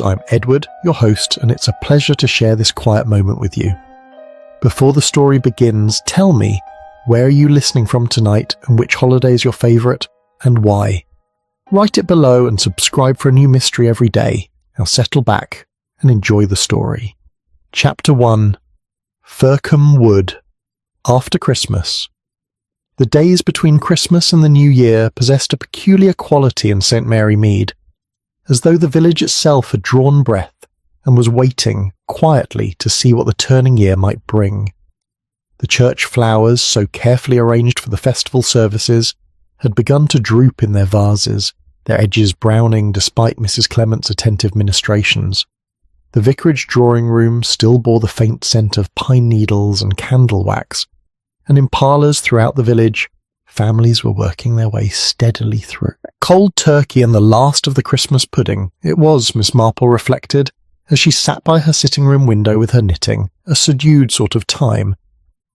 I'm Edward, your host, and it's a pleasure to share this quiet moment with you. Before the story begins, tell me, where are you listening from tonight and which holiday is your favourite and why? Write it below and subscribe for a new mystery every day. Now settle back and enjoy the story. Chapter 1. Fircombe Wood. After Christmas. The days between Christmas and the New Year possessed a peculiar quality in St. Mary Mead, as though the village itself had drawn breath and was waiting quietly to see what the turning year might bring. The church flowers, so carefully arranged for the festival services, had begun to droop in their vases, their edges browning despite Mrs. Clement's attentive ministrations. The vicarage drawing-room still bore the faint scent of pine needles and candle wax, and in parlours throughout the village, families were working their way steadily through. Cold turkey and the last of the Christmas pudding, it was, Miss Marple reflected, as she sat by her sitting-room window with her knitting, a subdued sort of time,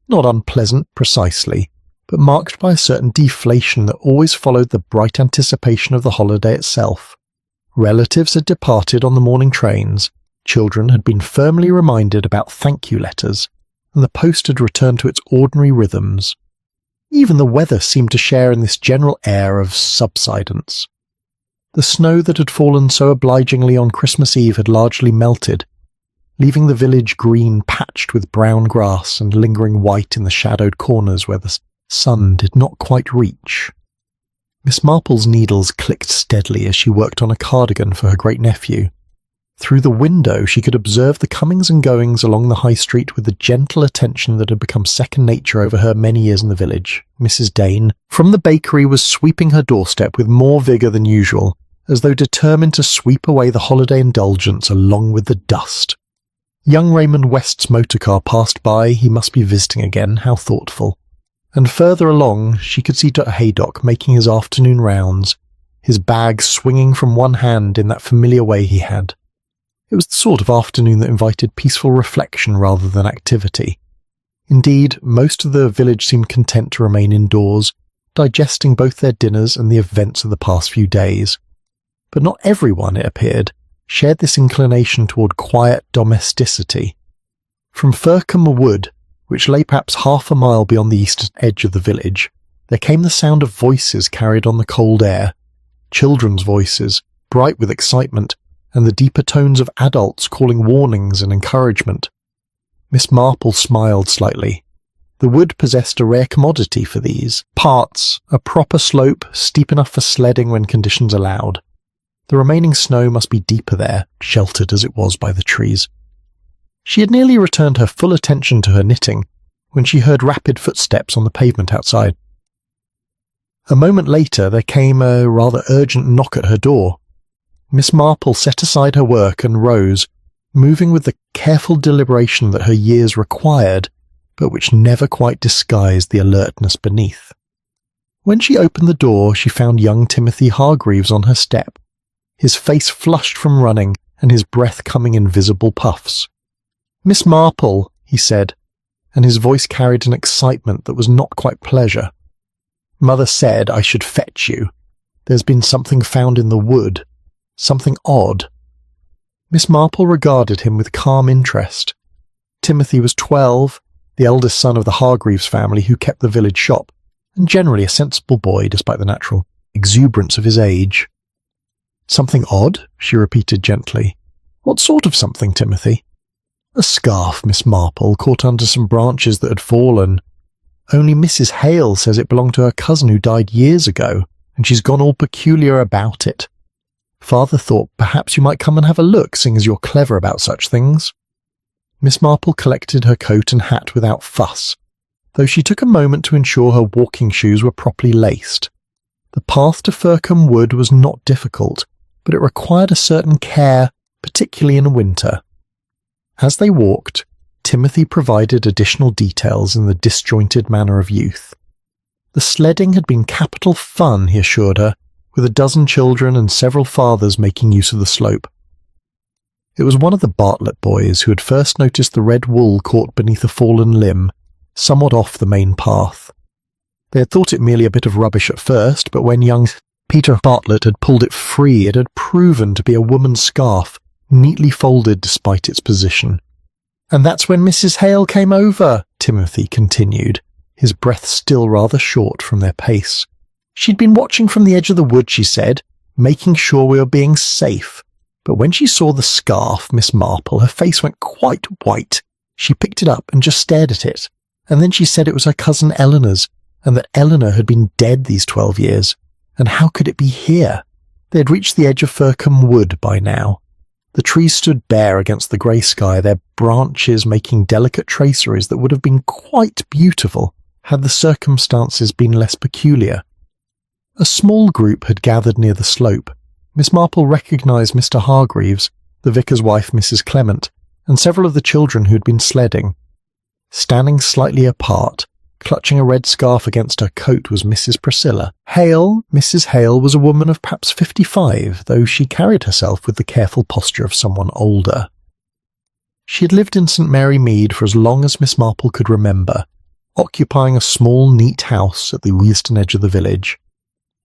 not unpleasant precisely, but marked by a certain deflation that always followed the bright anticipation of the holiday itself. Relatives had departed on the morning trains, children had been firmly reminded about thank-you letters, and the post had returned to its ordinary rhythms. Even the weather seemed to share in this general air of subsidence. The snow that had fallen so obligingly on Christmas Eve had largely melted, leaving the village green patched with brown grass and lingering white in the shadowed corners where the sun did not quite reach. Miss Marple's needles clicked steadily as she worked on a cardigan for her great-nephew. Through the window she could observe the comings and goings along the high street with the gentle attention that had become second nature over her many years in the village. Mrs. Dane, from the bakery, was sweeping her doorstep with more vigour than usual, as though determined to sweep away the holiday indulgence along with the dust. Young Raymond West's motor car passed by. He must be visiting again, how thoughtful. And further along she could see Dr. Haydock making his afternoon rounds, his bag swinging from one hand in that familiar way he had. It was the sort of afternoon that invited peaceful reflection rather than activity. Indeed, most of the village seemed content to remain indoors, digesting both their dinners and the events of the past few days. But not everyone, it appeared, shared this inclination toward quiet domesticity. From Fircombe Wood, which lay perhaps half a mile beyond the eastern edge of the village, there came the sound of voices carried on the cold air, children's voices, bright with excitement, and the deeper tones of adults calling warnings and encouragement. Miss Marple smiled slightly. The wood possessed a rare commodity for these parts, a proper slope steep enough for sledding when conditions allowed. The remaining snow must be deeper there, sheltered as it was by the trees. She had nearly returned her full attention to her knitting when she heard rapid footsteps on the pavement outside. A moment later there came a rather urgent knock at her door. Miss Marple set aside her work and rose, moving with the careful deliberation that her years required, but which never quite disguised the alertness beneath. When she opened the door, she found young Timothy Hargreaves on her step, his face flushed from running and his breath coming in visible puffs. "Miss Marple," he said, and his voice carried an excitement that was not quite pleasure. "Mother said I should fetch you. There's been something found in the wood. Something odd." Miss Marple regarded him with calm interest. Timothy was 12, the eldest son of the Hargreaves family who kept the village shop, and generally a sensible boy despite the natural exuberance of his age. "Something odd?" she repeated gently. "What sort of something, Timothy?" "A scarf, Miss Marple, caught under some branches that had fallen. Only Mrs. Hale says it belonged to her cousin who died years ago, and she's gone all peculiar about it. Father thought perhaps you might come and have a look, seeing as you're clever about such things." Miss Marple collected her coat and hat without fuss, though she took a moment to ensure her walking shoes were properly laced. The path to Fircombe Wood was not difficult, but it required a certain care, particularly in winter. As they walked, Timothy provided additional details in the disjointed manner of youth. The sledding had been capital fun, he assured her, with a dozen children and several fathers making use of the slope. It was one of the Bartlett boys who had first noticed the red wool caught beneath a fallen limb, somewhat off the main path. They had thought it merely a bit of rubbish at first, but when young Peter Bartlett had pulled it free, it had proven to be a woman's scarf, neatly folded despite its position. "And that's when Mrs. Hale came over," Timothy continued, his breath still rather short from their pace. "She'd been watching from the edge of the wood," she said, "making sure we were being safe. But when she saw the scarf, Miss Marple, her face went quite white. She picked it up and just stared at it. And then she said it was her cousin Eleanor's, and that Eleanor had been dead these 12 years. And how could it be here?" They had reached the edge of Fircombe Wood by now. The trees stood bare against the grey sky, their branches making delicate traceries that would have been quite beautiful had the circumstances been less peculiar. A small group had gathered near the slope. Miss Marple recognised Mr. Hargreaves, the vicar's wife Mrs. Clement, and several of the children who had been sledding. Standing slightly apart, clutching a red scarf against her coat, was Mrs. Priscilla Hale. Mrs. Hale was a woman of perhaps 55, though she carried herself with the careful posture of someone older. She had lived in St. Mary Mead for as long as Miss Marple could remember, occupying a small, neat house at the eastern edge of the village.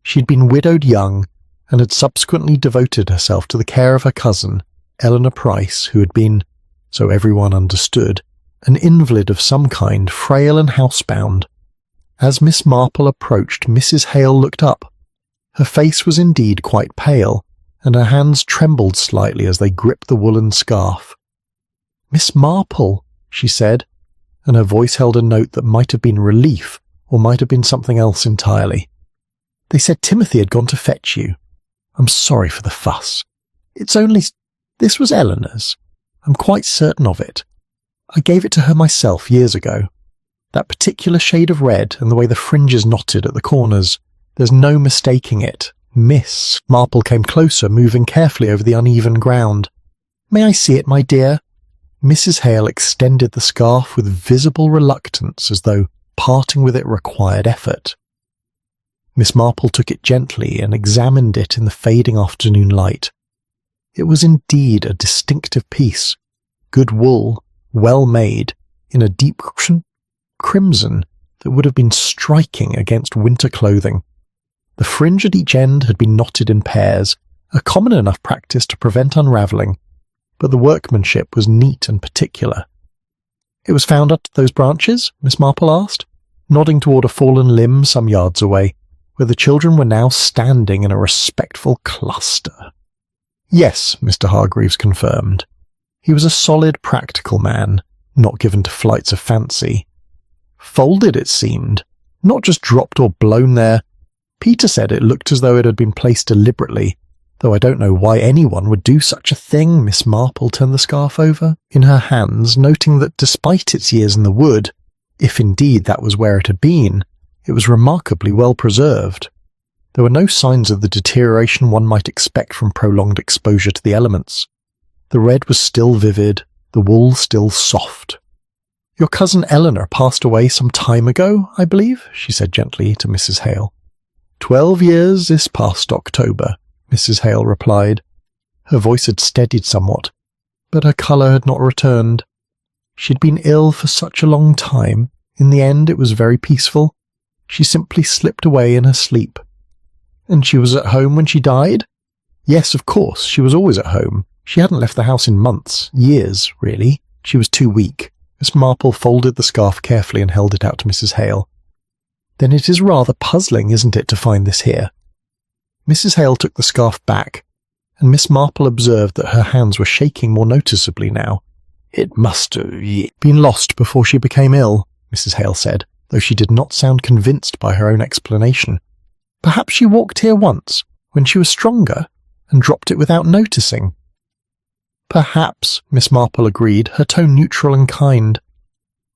She had been widowed young, and had subsequently devoted herself to the care of her cousin, Eleanor Price, who had been, so everyone understood, an invalid of some kind, frail and housebound. As Miss Marple approached, Mrs. Hale looked up. Her face was indeed quite pale, and her hands trembled slightly as they gripped the woolen scarf. "Miss Marple," she said, and her voice held a note that might have been relief, or might have been something else entirely. "They said Timothy had gone to fetch you. I'm sorry for the fuss. It's only... This was Eleanor's. I'm quite certain of it. I gave it to her myself years ago. That particular shade of red and the way the fringes knotted at the corners. There's no mistaking it. Miss Marple came closer, moving carefully over the uneven ground. May I see it, my dear?" Mrs. Hale extended the scarf with visible reluctance, as though parting with it required effort. Miss Marple took it gently and examined it in the fading afternoon light. It was indeed a distinctive piece, good wool, well made, in a deep crimson that would have been striking against winter clothing. The fringe at each end had been knotted in pairs, a common enough practice to prevent unravelling, but the workmanship was neat and particular. "It was found up those branches?" Miss Marple asked, nodding toward a fallen limb some yards away, where the children were now standing in a respectful cluster. "Yes," Mr. Hargreaves confirmed. He was a solid, practical man, not given to flights of fancy. Folded, it seemed, not just dropped or blown there. Peter said it looked as though it had been placed deliberately, though I don't know why anyone would do such a thing. Miss Marple turned the scarf over in her hands, noting that despite its years in the wood, if indeed that was where it had been, it was remarkably well preserved. There were no signs of the deterioration one might expect from prolonged exposure to the elements. The red was still vivid, the wool still soft. "Your cousin Eleanor passed away some time ago, I believe?" she said gently to Mrs. Hale. 12 years this past October," Mrs. Hale replied. Her voice had steadied somewhat, but her colour had not returned. She'd been ill for such a long time. In the end it was very peaceful. She simply slipped away in her sleep. "And she was at home when she died?" "Yes, of course, she was always at home. She hadn't left the house in months, years, really. She was too weak." Miss Marple folded the scarf carefully and held it out to Mrs. Hale. "Then it is rather puzzling, isn't it, to find this here?" Mrs. Hale took the scarf back, and Miss Marple observed that her hands were shaking more noticeably now. "It must have been lost before she became ill," Mrs. Hale said, though she did not sound convinced by her own explanation. "Perhaps she walked here once, when she was stronger, and dropped it without noticing." "Perhaps," Miss Marple agreed, her tone neutral and kind.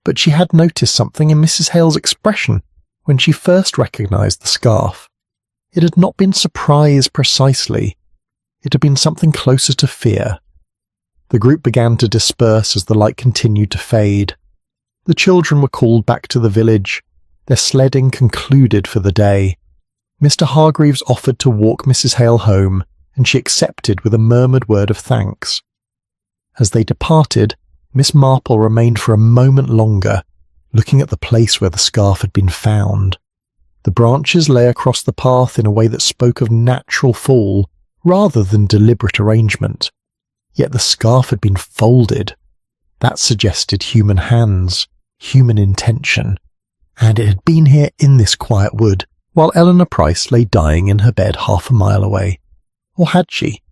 But she had noticed something in Mrs. Hale's expression when she first recognised the scarf. It had not been surprise precisely. It had been something closer to fear. The group began to disperse as the light continued to fade. The children were called back to the village. Their sledding concluded for the day. Mr. Hargreaves offered to walk Mrs. Hale home, and she accepted with a murmured word of thanks. As they departed, Miss Marple remained for a moment longer, looking at the place where the scarf had been found. The branches lay across the path in a way that spoke of natural fall rather than deliberate arrangement. Yet the scarf had been folded. That suggested human hands, human intention, and it had been here in this quiet wood, while Eleanor Price lay dying in her bed half a mile away. Or had she?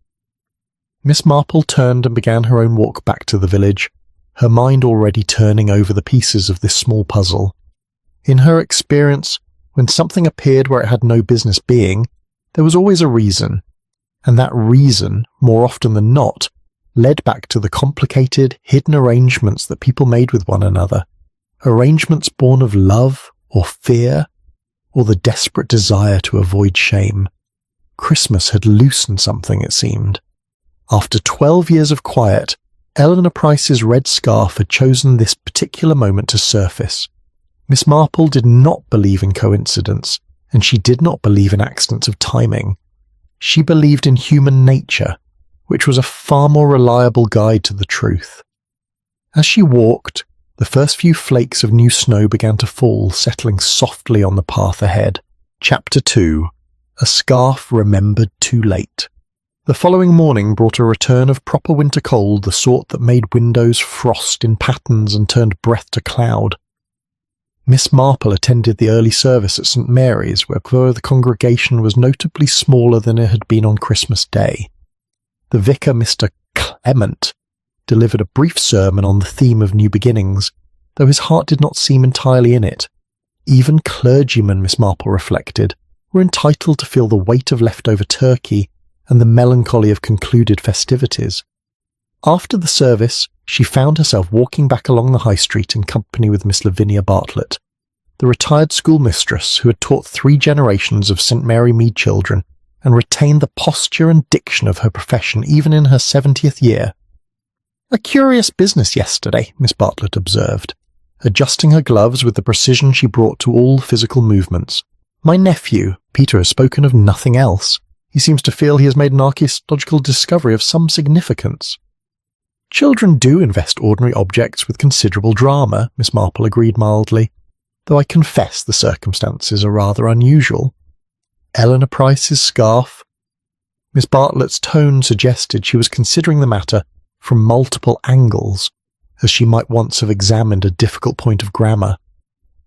Miss Marple turned and began her own walk back to the village, her mind already turning over the pieces of this small puzzle. In her experience, when something appeared where it had no business being, there was always a reason, and that reason, more often than not, led back to the complicated, hidden arrangements that people made with one another, arrangements born of love or fear, or the desperate desire to avoid shame. Christmas had loosened something, it seemed. After 12 years of quiet, Eleanor Price's red scarf had chosen this particular moment to surface. Miss Marple did not believe in coincidence, and she did not believe in accidents of timing. She believed in human nature, which was a far more reliable guide to the truth. As she walked, the first few flakes of new snow began to fall, settling softly on the path ahead. Chapter 2. A Scarf Remembered Too Late. The following morning brought a return of proper winter cold, the sort that made windows frost in patterns and turned breath to cloud. Miss Marple attended the early service at St. Mary's, where the congregation was notably smaller than it had been on Christmas Day. The vicar, Mr. Clement, delivered a brief sermon on the theme of new beginnings, though his heart did not seem entirely in it. Even clergymen, Miss Marple reflected, were entitled to feel the weight of leftover turkey and the melancholy of concluded festivities. After the service, she found herself walking back along the high street in company with Miss Lavinia Bartlett, the retired schoolmistress who had taught 3 generations of St. Mary Mead children and retained the posture and diction of her profession even in her 70th year. "A curious business yesterday," Miss Bartlett observed, adjusting her gloves with the precision she brought to all physical movements. "My nephew, Peter, has spoken of nothing else. He seems to feel he has made an archaeological discovery of some significance." "Children do invest ordinary objects with considerable drama," Miss Marple agreed mildly, "though I confess the circumstances are rather unusual. Eleanor Price's scarf." Miss Bartlett's tone suggested she was considering the matter from multiple angles, as she might once have examined a difficult point of grammar.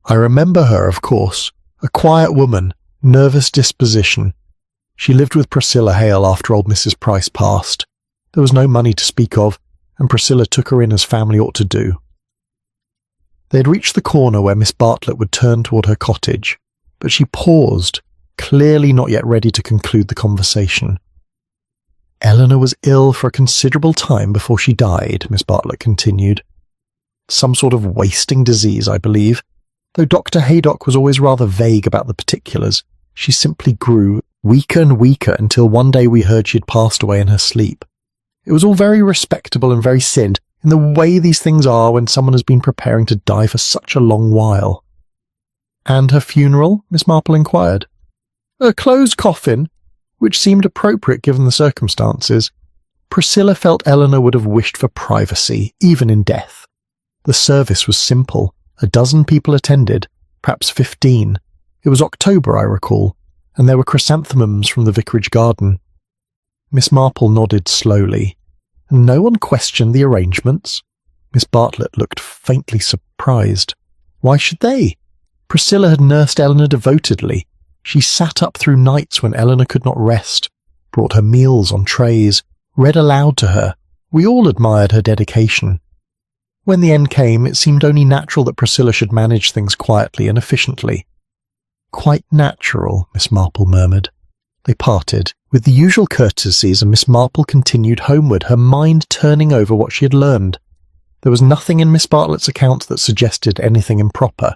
"I remember her, of course. A quiet woman, nervous disposition. She lived with Priscilla Hale after old Mrs. Price passed. There was no money to speak of, and Priscilla took her in as family ought to do." They had reached the corner where Miss Bartlett would turn toward her cottage, but she paused, clearly not yet ready to conclude the conversation. "Eleanor was ill for a considerable time before she died," Miss Bartlett continued. "Some sort of wasting disease, I believe. Though Dr. Haydock was always rather vague about the particulars, she simply grew weaker and weaker until one day we heard she had passed away in her sleep. It was all very respectable and very sin, in the way these things are when someone has been preparing to die for such a long while." "And her funeral?" Miss Marple inquired. "A closed coffin, which seemed appropriate given the circumstances. Priscilla felt Eleanor would have wished for privacy, even in death. The service was simple. 12 people attended, perhaps 15. It was October, I recall, and there were chrysanthemums from the vicarage garden." Miss Marple nodded slowly. "And no one questioned the arrangements?" Miss Bartlett looked faintly surprised. "Why should they? Priscilla had nursed Eleanor devotedly. She sat up through nights when Eleanor could not rest, brought her meals on trays, read aloud to her. We all admired her dedication. When the end came, it seemed only natural that Priscilla should manage things quietly and efficiently." "Quite natural," Miss Marple murmured. They parted, with the usual courtesies, and Miss Marple continued homeward, her mind turning over what she had learned. There was nothing in Miss Bartlett's account that suggested anything improper.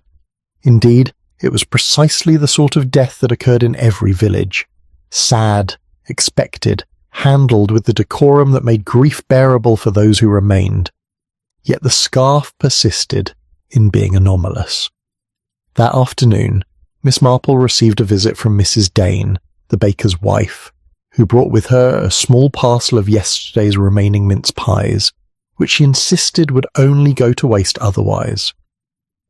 Indeed, it was precisely the sort of death that occurred in every village. Sad, expected, handled with the decorum that made grief bearable for those who remained. Yet the scarf persisted in being anomalous. That afternoon, Miss Marple received a visit from Mrs. Dane, the baker's wife, who brought with her a small parcel of yesterday's remaining mince pies, which she insisted would only go to waste otherwise.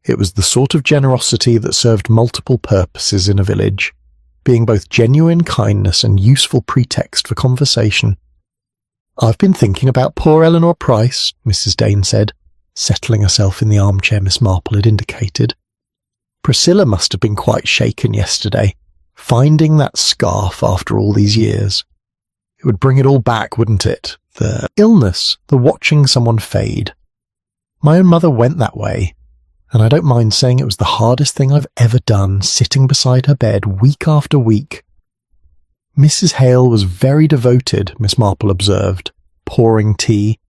It was the sort of generosity that served multiple purposes in a village, being both genuine kindness and useful pretext for conversation. "I've been thinking about poor Eleanor Price," Mrs. Dane said, settling herself in the armchair Miss Marple had indicated. "Priscilla must have been quite shaken yesterday, finding that scarf after all these years. It would bring it all back, wouldn't it? The illness, the watching someone fade. My own mother went that way, and I don't mind saying it was the hardest thing I've ever done, sitting beside her bed week after week." "Mrs. Hale was very devoted," Miss Marple observed, pouring tea.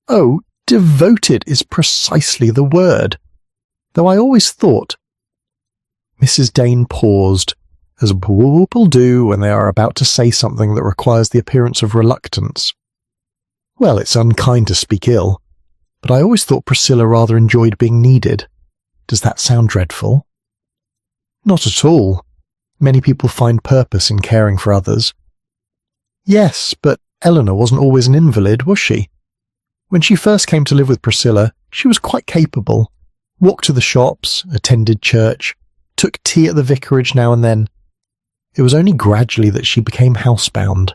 "Oh, devoted is precisely the word. Though I always thought—" Mrs. Dane paused, as people do when they are about to say something that requires the appearance of reluctance. "Well, it's unkind to speak ill, but I always thought Priscilla rather enjoyed being needed. Does that sound dreadful?" "Not at all. Many people find purpose in caring for others." "Yes, but Eleanor wasn't always an invalid, was she? When she first came to live with Priscilla, she was quite capable. Walked to the shops, attended church, took tea at the vicarage now and then. It was only gradually that she became housebound,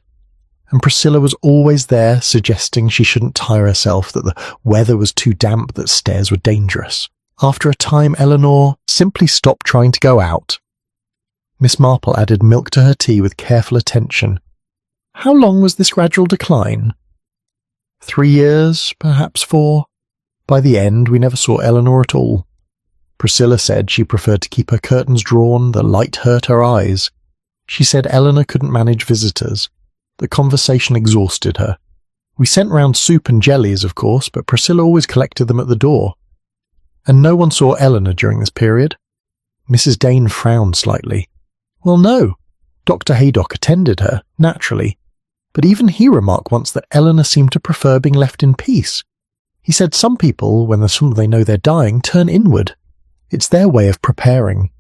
and Priscilla was always there suggesting she shouldn't tire herself, that the weather was too damp, that stairs were dangerous. After a time, Eleanor simply stopped trying to go out." Miss Marple added milk to her tea with careful attention. "How long was this gradual decline?" 3 years, perhaps 4. By the end, we never saw Eleanor at all. Priscilla said she preferred to keep her curtains drawn, the light hurt her eyes. She said Eleanor couldn't manage visitors. The conversation exhausted her. We sent round soup and jellies, of course, but Priscilla always collected them at the door. And no one saw Eleanor during this period. Mrs. Dane frowned slightly. "Well, no. Dr. Haydock attended her, naturally. But even he remarked once that Eleanor seemed to prefer being left in peace. He said some people, when there's someone they know they're dying, turn inward. It's their way of preparing."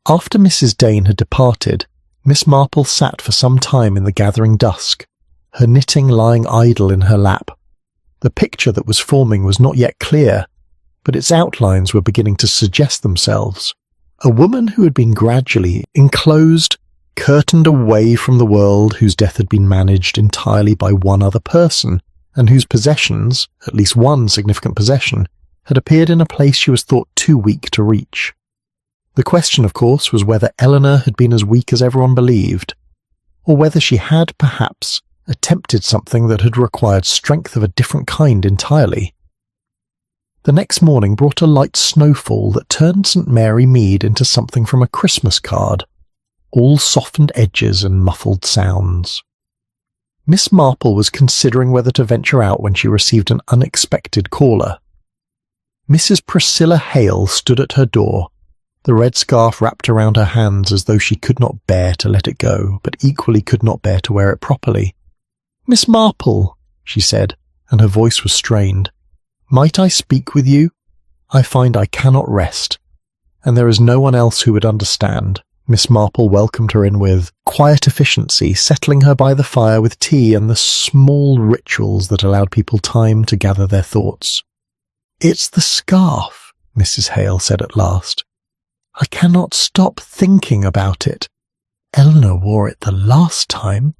After Mrs. Dane had departed, Miss Marple sat for some time in the gathering dusk, her knitting lying idle in her lap. The picture that was forming was not yet clear, but its outlines were beginning to suggest themselves. A woman who had been gradually enclosed, curtained away from the world, whose death had been managed entirely by one other person, and whose possessions, at least one significant possession, had appeared in a place she was thought too weak to reach. The question, of course, was whether Eleanor had been as weak as everyone believed, or whether she had, perhaps, attempted something that had required strength of a different kind entirely. The next morning brought a light snowfall that turned St. Mary Mead into something from a Christmas card, all softened edges and muffled sounds. Miss Marple was considering whether to venture out when she received an unexpected caller. Mrs. Priscilla Hale stood at her door, the red scarf wrapped around her hands as though she could not bear to let it go, but equally could not bear to wear it properly. "Miss Marple," she said, and her voice was strained, "might I speak with you? I find I cannot rest, and there is no one else who would understand." Miss Marple welcomed her in with quiet efficiency, settling her by the fire with tea and the small rituals that allowed people time to gather their thoughts. "It's the scarf," Mrs. Hale said at last. "I cannot stop thinking about it. Eleanor wore it the last time."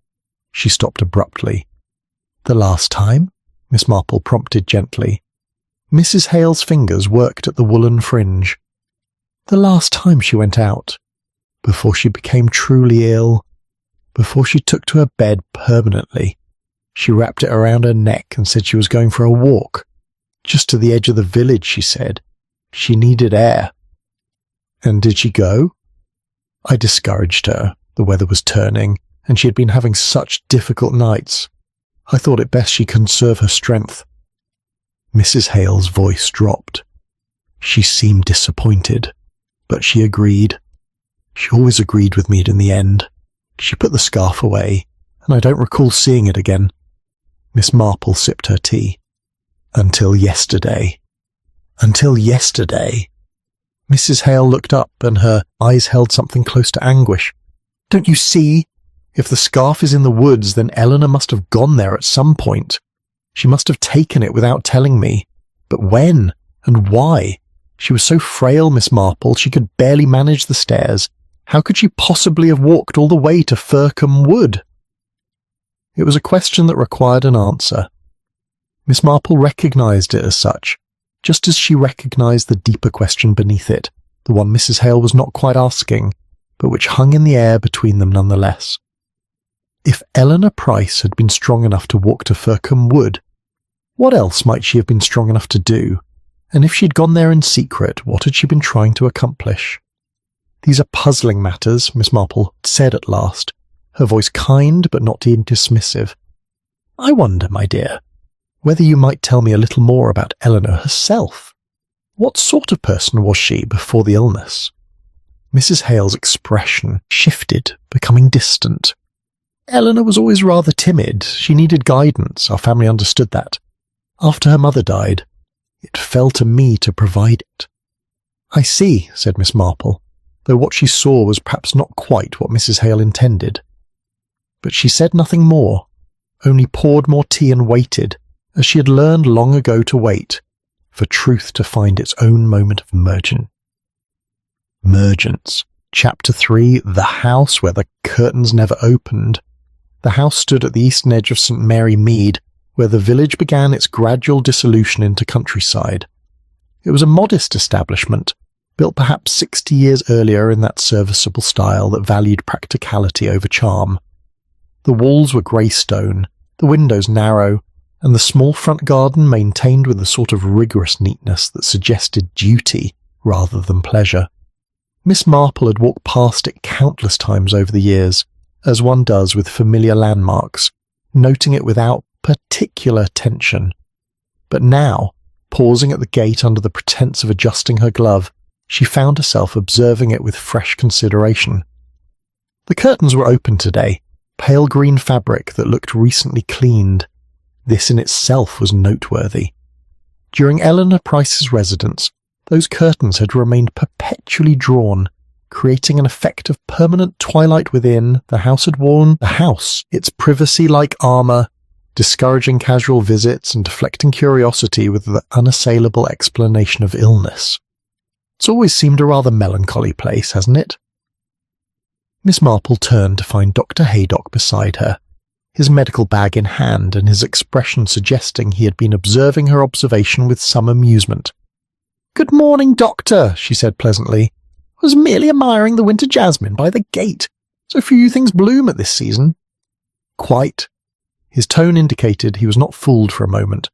She stopped abruptly. "The last time?" Miss Marple prompted gently. Mrs. Hale's fingers worked at the woolen fringe. "The last time she went out. Before she became truly ill. Before she took to her bed permanently. She wrapped it around her neck and said she was going for a walk. Just to the edge of the village, she said. She needed air." "And did she go?" "I discouraged her. The weather was turning, and she had been having such difficult nights. I thought it best she conserve her strength." Mrs. Hale's voice dropped. She seemed disappointed, but she agreed. She always agreed with me in the end. She put the scarf away, and I don't recall seeing it again. Miss Marple sipped her tea. "Until yesterday." "Until yesterday?" Mrs. Hale looked up, and her eyes held something close to anguish. "Don't you see? If the scarf is in the woods, then Eleanor must have gone there at some point. She must have taken it without telling me. But when? And why? She was so frail, Miss Marple, she could barely manage the stairs. How could she possibly have walked all the way to Fircombe Wood?" It was a question that required an answer. Miss Marple recognised it as such, just as she recognised the deeper question beneath it, the one Mrs. Hale was not quite asking, but which hung in the air between them nonetheless. If Eleanor Price had been strong enough to walk to Fircombe Wood, what else might she have been strong enough to do? And if she'd gone there in secret, what had she been trying to accomplish? These are puzzling matters, Miss Marple said at last, her voice kind but not dismissive. I wonder, my dear, whether you might tell me a little more about Eleanor herself. What sort of person was she before the illness? Mrs. Hale's expression shifted, becoming distant. Eleanor was always rather timid. She needed guidance. Our family understood that. After her mother died, it fell to me to provide it. I see, said Miss Marple, though what she saw was perhaps not quite what Mrs. Hale intended. But she said nothing more, only poured more tea and waited, as she had learned long ago to wait, for truth to find its own moment of emergence. Chapter 3, The House Where the Curtains Never Opened. The house stood at the eastern edge of St. Mary Mead, where the village began its gradual dissolution into countryside. It was a modest establishment, built perhaps 60 years earlier in that serviceable style that valued practicality over charm. The walls were grey stone, the windows narrow, and the small front garden maintained with a sort of rigorous neatness that suggested duty rather than pleasure. Miss Marple had walked past it countless times over the years, as one does with familiar landmarks, noting it without particular attention. But now, pausing at the gate under the pretence of adjusting her glove, she found herself observing it with fresh consideration. The curtains were open today, pale green fabric that looked recently cleaned. This in itself was noteworthy. During Eleanor Price's residence, those curtains had remained perpetually drawn, creating an effect of permanent twilight within. The house had worn its privacy-like armour, discouraging casual visits and deflecting curiosity with the unassailable explanation of illness. It's always seemed a rather melancholy place, hasn't it? Miss Marple turned to find Dr. Haydock beside her, his medical bag in hand and his expression suggesting he had been observing her observation with some amusement. "Good morning, Doctor," she said pleasantly. "I was merely admiring the winter jasmine by the gate. So few things bloom at this season." "Quite." His tone indicated he was not fooled for a moment.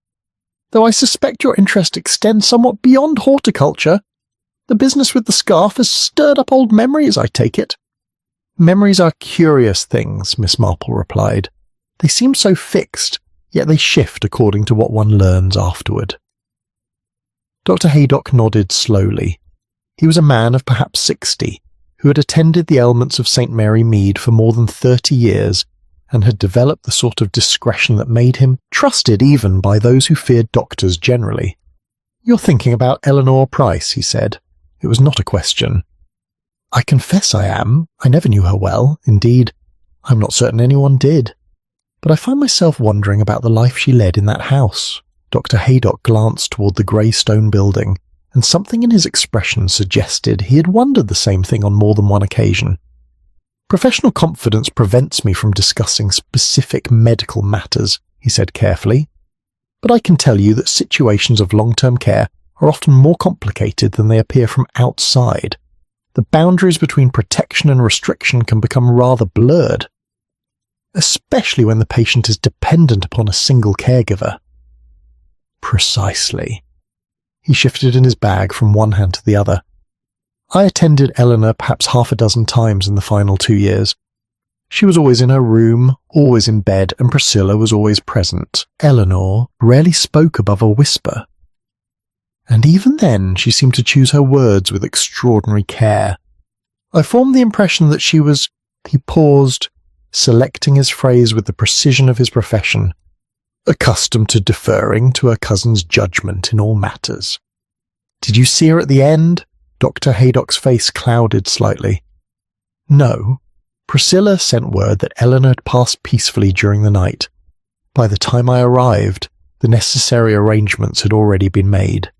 "Though I suspect your interest extends somewhat beyond horticulture. The business with the scarf has stirred up old memories, I take it." "Memories are curious things," Miss Marple replied. "They seem so fixed, yet they shift according to what one learns afterward." Dr. Haydock nodded slowly. He was a man of perhaps 60, who had attended the ailments of St. Mary Mead for more than 30 years, and had developed the sort of discretion that made him trusted even by those who feared doctors generally. "You're thinking about Eleanor Price," he said. It was not a question. "I confess I am. I never knew her well. Indeed, I'm not certain anyone did. But I find myself wondering about the life she led in that house." Dr. Haydock glanced toward the grey stone building, and something in his expression suggested he had wondered the same thing on more than one occasion. "Professional confidence prevents me from discussing specific medical matters," he said carefully. "But I can tell you that situations of long-term care are often more complicated than they appear from outside. The boundaries between protection and restriction can become rather blurred, especially when the patient is dependent upon a single caregiver." "Precisely." He shifted in his bag from one hand to the other. "I attended Eleanor perhaps half a dozen times in the final 2 years. She was always in her room, always in bed, and Priscilla was always present. Eleanor rarely spoke above a whisper. And even then she seemed to choose her words with extraordinary care. I formed the impression that she was—" He paused, selecting his phrase with the precision of his profession, "accustomed to deferring to her cousin's judgment in all matters." "Did you see her at the end?" Dr. Haydock's face clouded slightly. "No. Priscilla sent word that Eleanor had passed peacefully during the night. By the time I arrived, the necessary arrangements had already been made.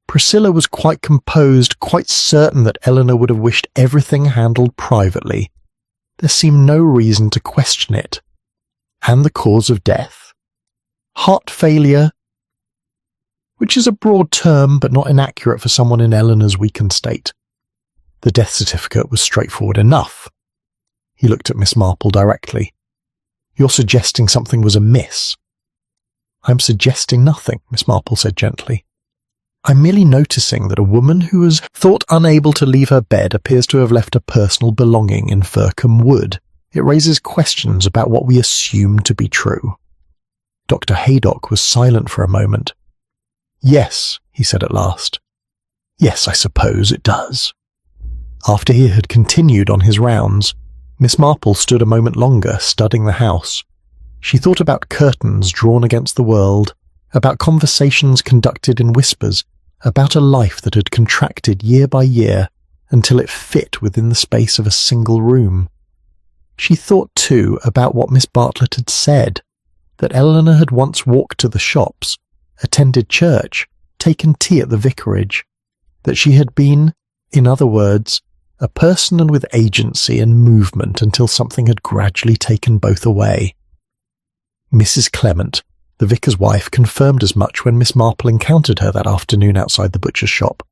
Priscilla was quite composed, quite certain that Eleanor would have wished everything handled privately. There seemed no reason to question it. and the cause of death. Heart failure, which is a broad term but not inaccurate for someone in Eleanor's weakened state. The death certificate was straightforward enough. He looked at Miss Marple directly. "You're suggesting something was amiss." "I'm suggesting nothing," Miss Marple said gently. "I'm merely noticing that a woman who was thought unable to leave her bed appears to have left a personal belonging in Fircombe Wood. It raises questions about what we assume to be true." Dr. Haydock was silent for a moment. "Yes," he said at last. "Yes, I suppose it does." After he had continued on his rounds, Miss Marple stood a moment longer, studying the house. She thought about curtains drawn against the world, about conversations conducted in whispers, about a life that had contracted year by year until it fit within the space of a single room. She thought, too, about what Miss Bartlett had said, that Eleanor had once walked to the shops, attended church, taken tea at the vicarage, that she had been, in other words, a person and with agency and movement until something had gradually taken both away. Mrs. Clement, the vicar's wife, confirmed as much when Miss Marple encountered her that afternoon outside the butcher's shop.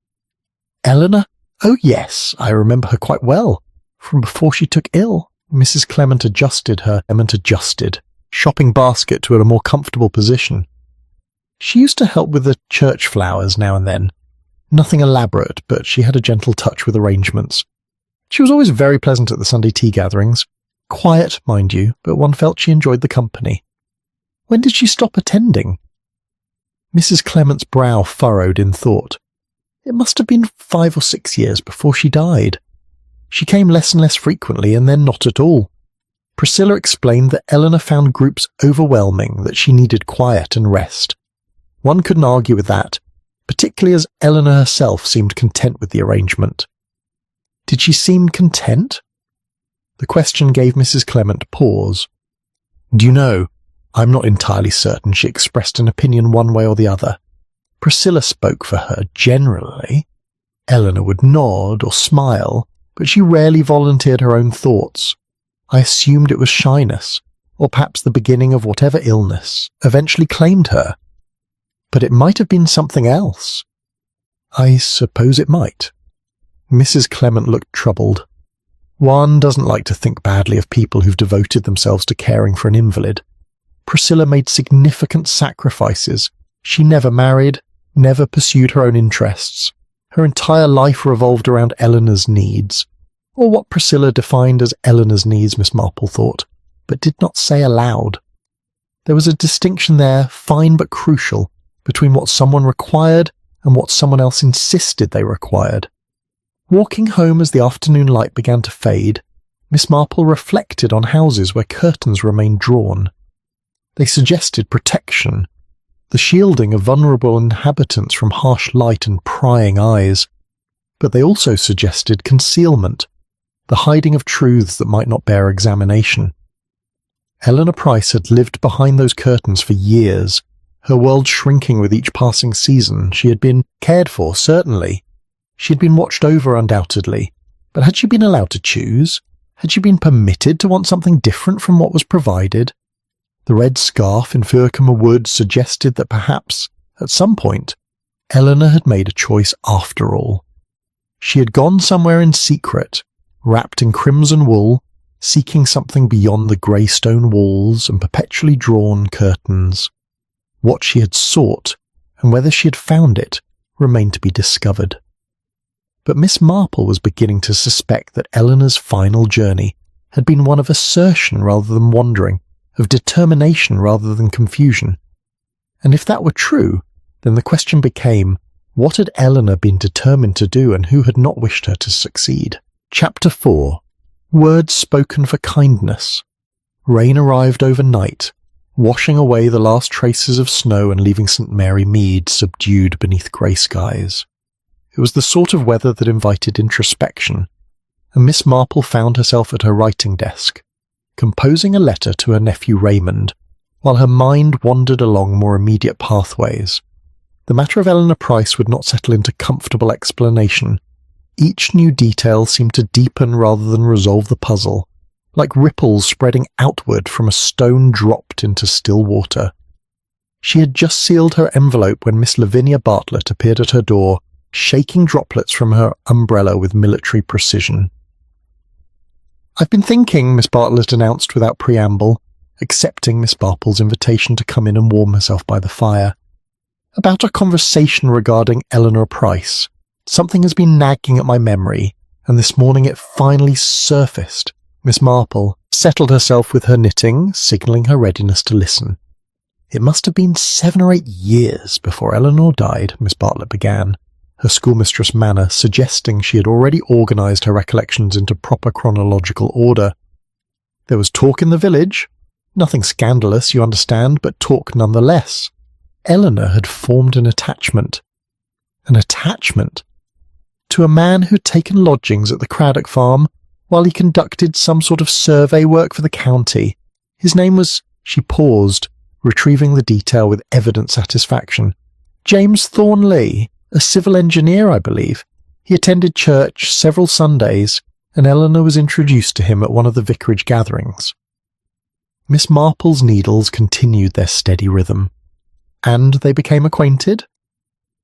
"Eleanor? Oh yes, I remember her quite well, from before she took ill." Mrs. Clement adjusted her shopping basket to a more comfortable position. "She used to help with the church flowers now and then. Nothing elaborate, but she had a gentle touch with arrangements. She was always very pleasant at the Sunday tea gatherings. Quiet, mind you, but one felt she enjoyed the company." "When did she stop attending?" Mrs. Clement's brow furrowed in thought. "It must have been 5 or 6 years before she died. She came less and less frequently, and then not at all. Priscilla explained that Eleanor found groups overwhelming, that she needed quiet and rest. One couldn't argue with that, particularly as Eleanor herself seemed content with the arrangement." "Did she seem content?" The question gave Mrs. Clement pause. "Do you know, I'm not entirely certain she expressed an opinion one way or the other. Priscilla spoke for her generally. Eleanor would nod or smile, but she rarely volunteered her own thoughts. I assumed it was shyness, or perhaps the beginning of whatever illness eventually claimed her. But it might have been something else." "I suppose it might." Mrs. Clement looked troubled. "One doesn't like to think badly of people who've devoted themselves to caring for an invalid. Priscilla made significant sacrifices. She never married, never pursued her own interests. Her entire life revolved around Eleanor's needs, or what Priscilla defined as Eleanor's needs, Miss Marple thought, but did not say aloud. There was a distinction there, fine but crucial, between what someone required and what someone else insisted they required. Walking home as the afternoon light began to fade, Miss Marple reflected on houses where curtains remained drawn. They suggested protection, the shielding of vulnerable inhabitants from harsh light and prying eyes. But they also suggested concealment, the hiding of truths that might not bear examination. Eleanor Price had lived behind those curtains for years, her world shrinking with each passing season. She had been cared for, certainly. She had been watched over, undoubtedly. But had she been allowed to choose? Had she been permitted to want something different from what was provided? The red scarf in Fircombe Wood suggested that perhaps, at some point, Eleanor had made a choice after all. She had gone somewhere in secret, wrapped in crimson wool, seeking something beyond the grey stone walls and perpetually drawn curtains. What she had sought, and whether she had found it, remained to be discovered. But Miss Marple was beginning to suspect that Eleanor's final journey had been one of assertion rather than wandering, of determination rather than confusion. And if that were true, then the question became, what had Eleanor been determined to do and who had not wished her to succeed? Chapter 4. Words spoken for kindness. Rain arrived overnight, washing away the last traces of snow and leaving St. Mary Mead subdued beneath grey skies. It was the sort of weather that invited introspection, and Miss Marple found herself at her writing desk, composing a letter to her nephew Raymond, while her mind wandered along more immediate pathways. The matter of Eleanor Price would not settle into comfortable explanation. Each new detail seemed to deepen rather than resolve the puzzle, like ripples spreading outward from a stone dropped into still water. She had just sealed her envelope when Miss Lavinia Bartlett appeared at her door, shaking droplets from her umbrella with military precision. "I've been thinking," Miss Bartlett announced without preamble, accepting Miss Marple's invitation to come in and warm herself by the fire, "about a conversation regarding Eleanor Price. Something has been nagging at my memory, and this morning it finally surfaced." Miss Marple settled herself with her knitting, signalling her readiness to listen. "It must have been 7 or 8 years before Eleanor died," Miss Bartlett began, her schoolmistress manner suggesting she had already organised her recollections into proper chronological order. "There was talk in the village. Nothing scandalous, you understand, but talk nonetheless. Eleanor had formed an attachment. An attachment? To a man who'd taken lodgings at the Craddock farm while he conducted some sort of survey work for the county. His name was—" She paused, retrieving the detail with evident satisfaction. "James Thornley, a civil engineer, I believe. He attended church several Sundays, and Eleanor was introduced to him at one of the vicarage gatherings." Miss Marple's needles continued their steady rhythm. "And they became acquainted?"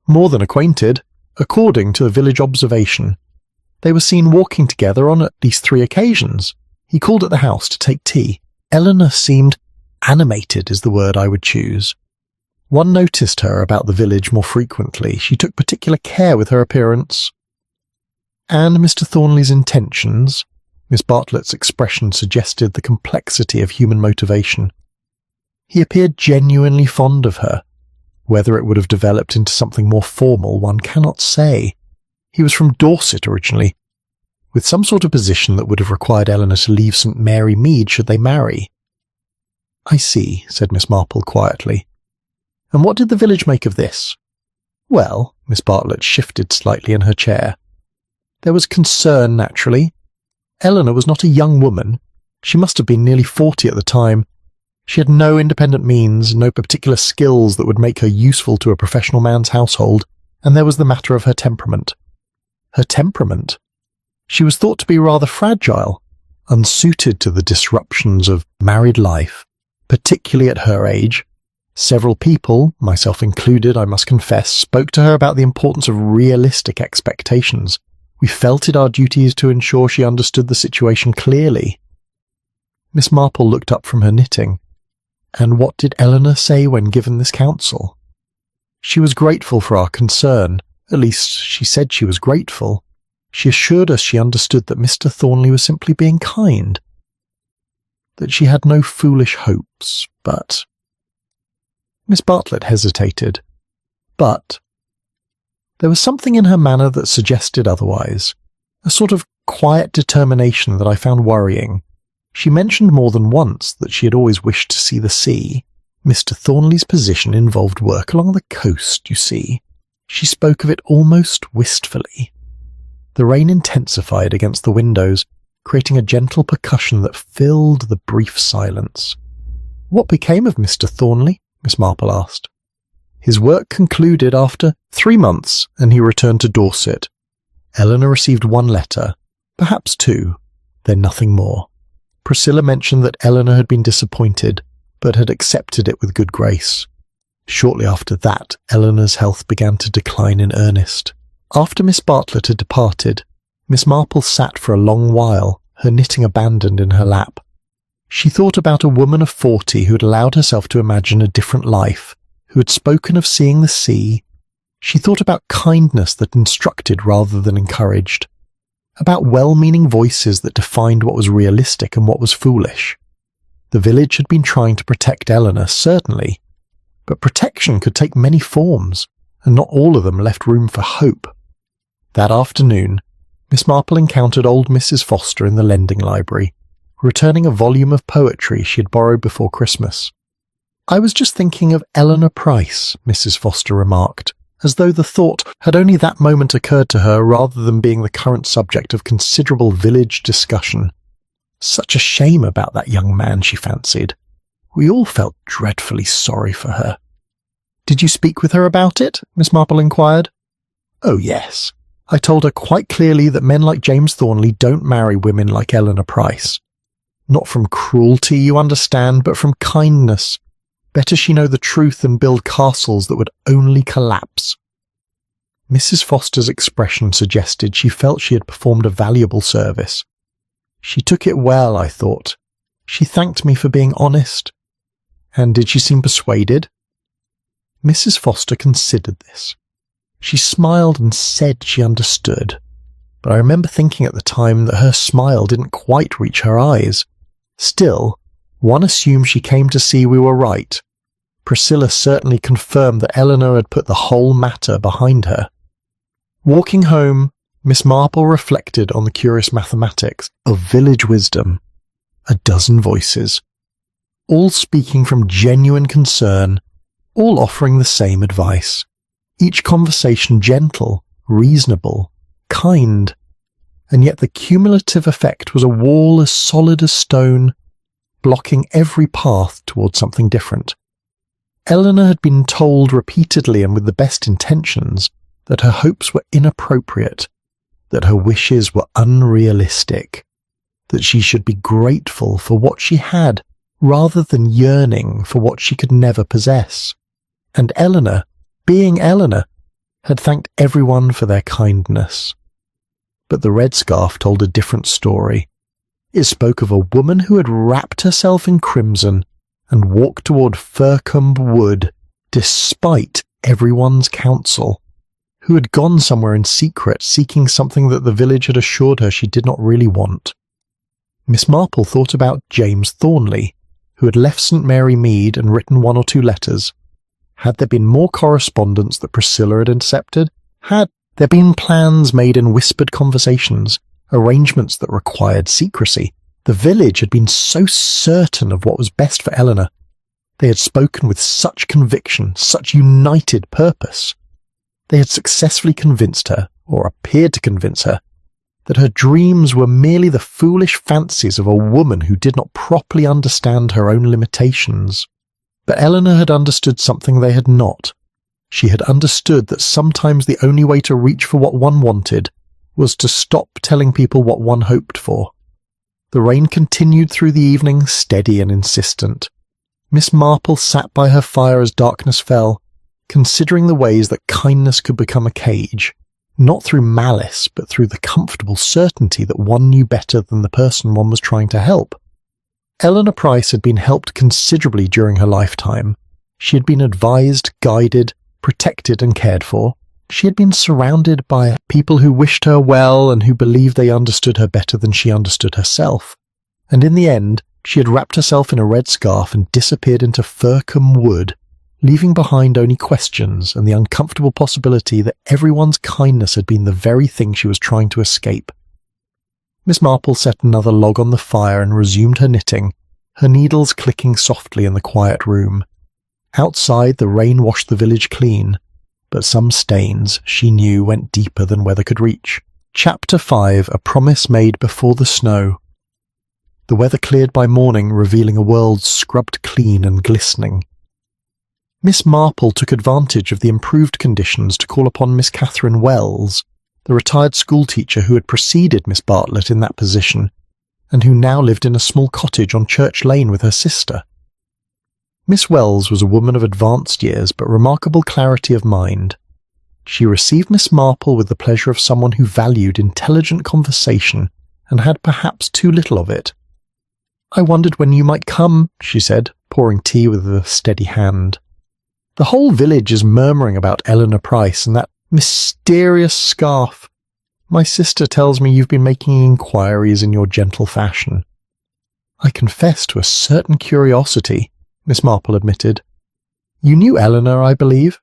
"More than acquainted, according to the village observation. They were seen walking together on at least 3 occasions. He called at the house to take tea. Eleanor seemed animated is the word I would choose. One noticed her about the village more frequently. She took particular care with her appearance." "And Mr. Thornley's intentions?" Miss Bartlett's expression suggested the complexity of human motivation. "He appeared genuinely fond of her. Whether it would have developed into something more formal, one cannot say. He was from Dorset originally, with some sort of position that would have required Eleanor to leave St. Mary Mead should they marry." "I see," said Miss Marple quietly. "And what did the village make of this?" "Well," Miss Bartlett shifted slightly in her chair. "There was concern, naturally. Eleanor was not a young woman. She must have been nearly 40 at the time. She had no independent means, no particular skills that would make her useful to a professional man's household, and there was the matter of her temperament." "Her temperament?" "She was thought to be rather fragile, unsuited to the disruptions of married life, particularly at her age. Several people, myself included, I must confess, spoke to her about the importance of realistic expectations. We felt it our duty to ensure she understood the situation clearly." Miss Marple looked up from her knitting. "And what did Eleanor say when given this counsel?" "She was grateful for our concern. At least, she said she was grateful. She assured us she understood that Mr. Thornley was simply being kind. That she had no foolish hopes, but—" Miss Bartlett hesitated. "But—" There was something in her manner that suggested otherwise, a sort of quiet determination that I found worrying. She mentioned more than once that she had always wished to see the sea. Mr. Thornley's position involved work along the coast, you see. She spoke of it almost wistfully. The rain intensified against the windows, creating a gentle percussion that filled the brief silence. "What became of Mr. Thornley?" Miss Marple asked. "His work concluded after 3 months, and he returned to Dorset. Eleanor received 1 letter, perhaps 2, then nothing more. Priscilla mentioned that Eleanor had been disappointed, but had accepted it with good grace. Shortly after that, Eleanor's health began to decline in earnest. After Miss Bartlett had departed, Miss Marple sat for a long while, her knitting abandoned in her lap. She thought about a woman of 40 who had allowed herself to imagine a different life, who had spoken of seeing the sea. She thought about kindness that instructed rather than encouraged, about well-meaning voices that defined what was realistic and what was foolish. The village had been trying to protect Eleanor, certainly, but protection could take many forms, and not all of them left room for hope. That afternoon, Miss Marple encountered old Mrs. Foster in the lending library, returning a volume of poetry she had borrowed before Christmas. "I was just thinking of Eleanor Price," Mrs. Foster remarked, as though the thought had only that moment occurred to her rather than being the current subject of considerable village discussion. Such a shame about that young man, she fancied. We all felt dreadfully sorry for her. "Did you speak with her about it?" Miss Marple inquired. "Oh, yes. I told her quite clearly that men like James Thornley don't marry women like Eleanor Price. Not from cruelty, you understand, but from kindness. Better she know the truth than build castles that would only collapse. Mrs. Foster's expression suggested she felt she had performed a valuable service. She took it well, I thought. She thanked me for being honest. And did she seem persuaded? Mrs. Foster considered this. She smiled and said she understood, but I remember thinking at the time that her smile didn't quite reach her eyes. Still, one assumed she came to see we were right. Priscilla certainly confirmed that Eleanor had put the whole matter behind her. Walking home, Miss Marple reflected on the curious mathematics of village wisdom. 12 voices, all speaking from genuine concern, all offering the same advice. Each conversation gentle, reasonable, kind, and yet the cumulative effect was a wall as solid as stone, blocking every path towards something different. Eleanor had been told repeatedly and with the best intentions that her hopes were inappropriate, that her wishes were unrealistic, that she should be grateful for what she had rather than yearning for what she could never possess. And Eleanor, being Eleanor, had thanked everyone for their kindness. But the red scarf told a different story. It spoke of a woman who had wrapped herself in crimson and walked toward Fircombe Wood despite everyone's counsel, who had gone somewhere in secret seeking something that the village had assured her she did not really want. Miss Marple thought about James Thornley, who had left St. Mary Mead and written 1 or 2 letters. Had there been more correspondence that Priscilla had intercepted? Had there been plans made in whispered conversations, arrangements that required secrecy? The village had been so certain of what was best for Eleanor. They had spoken with such conviction, such united purpose. They had successfully convinced her, or appeared to convince her, that her dreams were merely the foolish fancies of a woman who did not properly understand her own limitations. But Eleanor had understood something they had not. She had understood that sometimes the only way to reach for what one wanted was to stop telling people what one hoped for. The rain continued through the evening, steady and insistent. Miss Marple sat by her fire as darkness fell, considering the ways that kindness could become a cage, not through malice, but through the comfortable certainty that one knew better than the person one was trying to help. Eleanor Price had been helped considerably during her lifetime. She had been advised, guided, protected and cared for. She had been surrounded by people who wished her well and who believed they understood her better than she understood herself. And in the end, she had wrapped herself in a red scarf and disappeared into Fircombe Wood, leaving behind only questions and the uncomfortable possibility that everyone's kindness had been the very thing she was trying to escape. Miss Marple set another log on the fire and resumed her knitting, her needles clicking softly in the quiet room. Outside, the rain washed the village clean, but some stains, she knew, went deeper than weather could reach. Chapter 5, A Promise Made Before the Snow. The weather cleared by morning, revealing a world scrubbed clean and glistening. Miss Marple took advantage of the improved conditions to call upon Miss Catherine Wells, the retired schoolteacher who had preceded Miss Bartlett in that position, and who now lived in a small cottage on Church Lane with her sister. Miss Wells was a woman of advanced years but remarkable clarity of mind. She received Miss Marple with the pleasure of someone who valued intelligent conversation and had perhaps too little of it. "I wondered when you might come," she said, pouring tea with a steady hand. "The whole village is murmuring about Eleanor Price and that mysterious scarf. My sister tells me you've been making inquiries in your gentle fashion." "I confess to a certain curiosity," Miss Marple admitted. "You knew Eleanor, I believe?"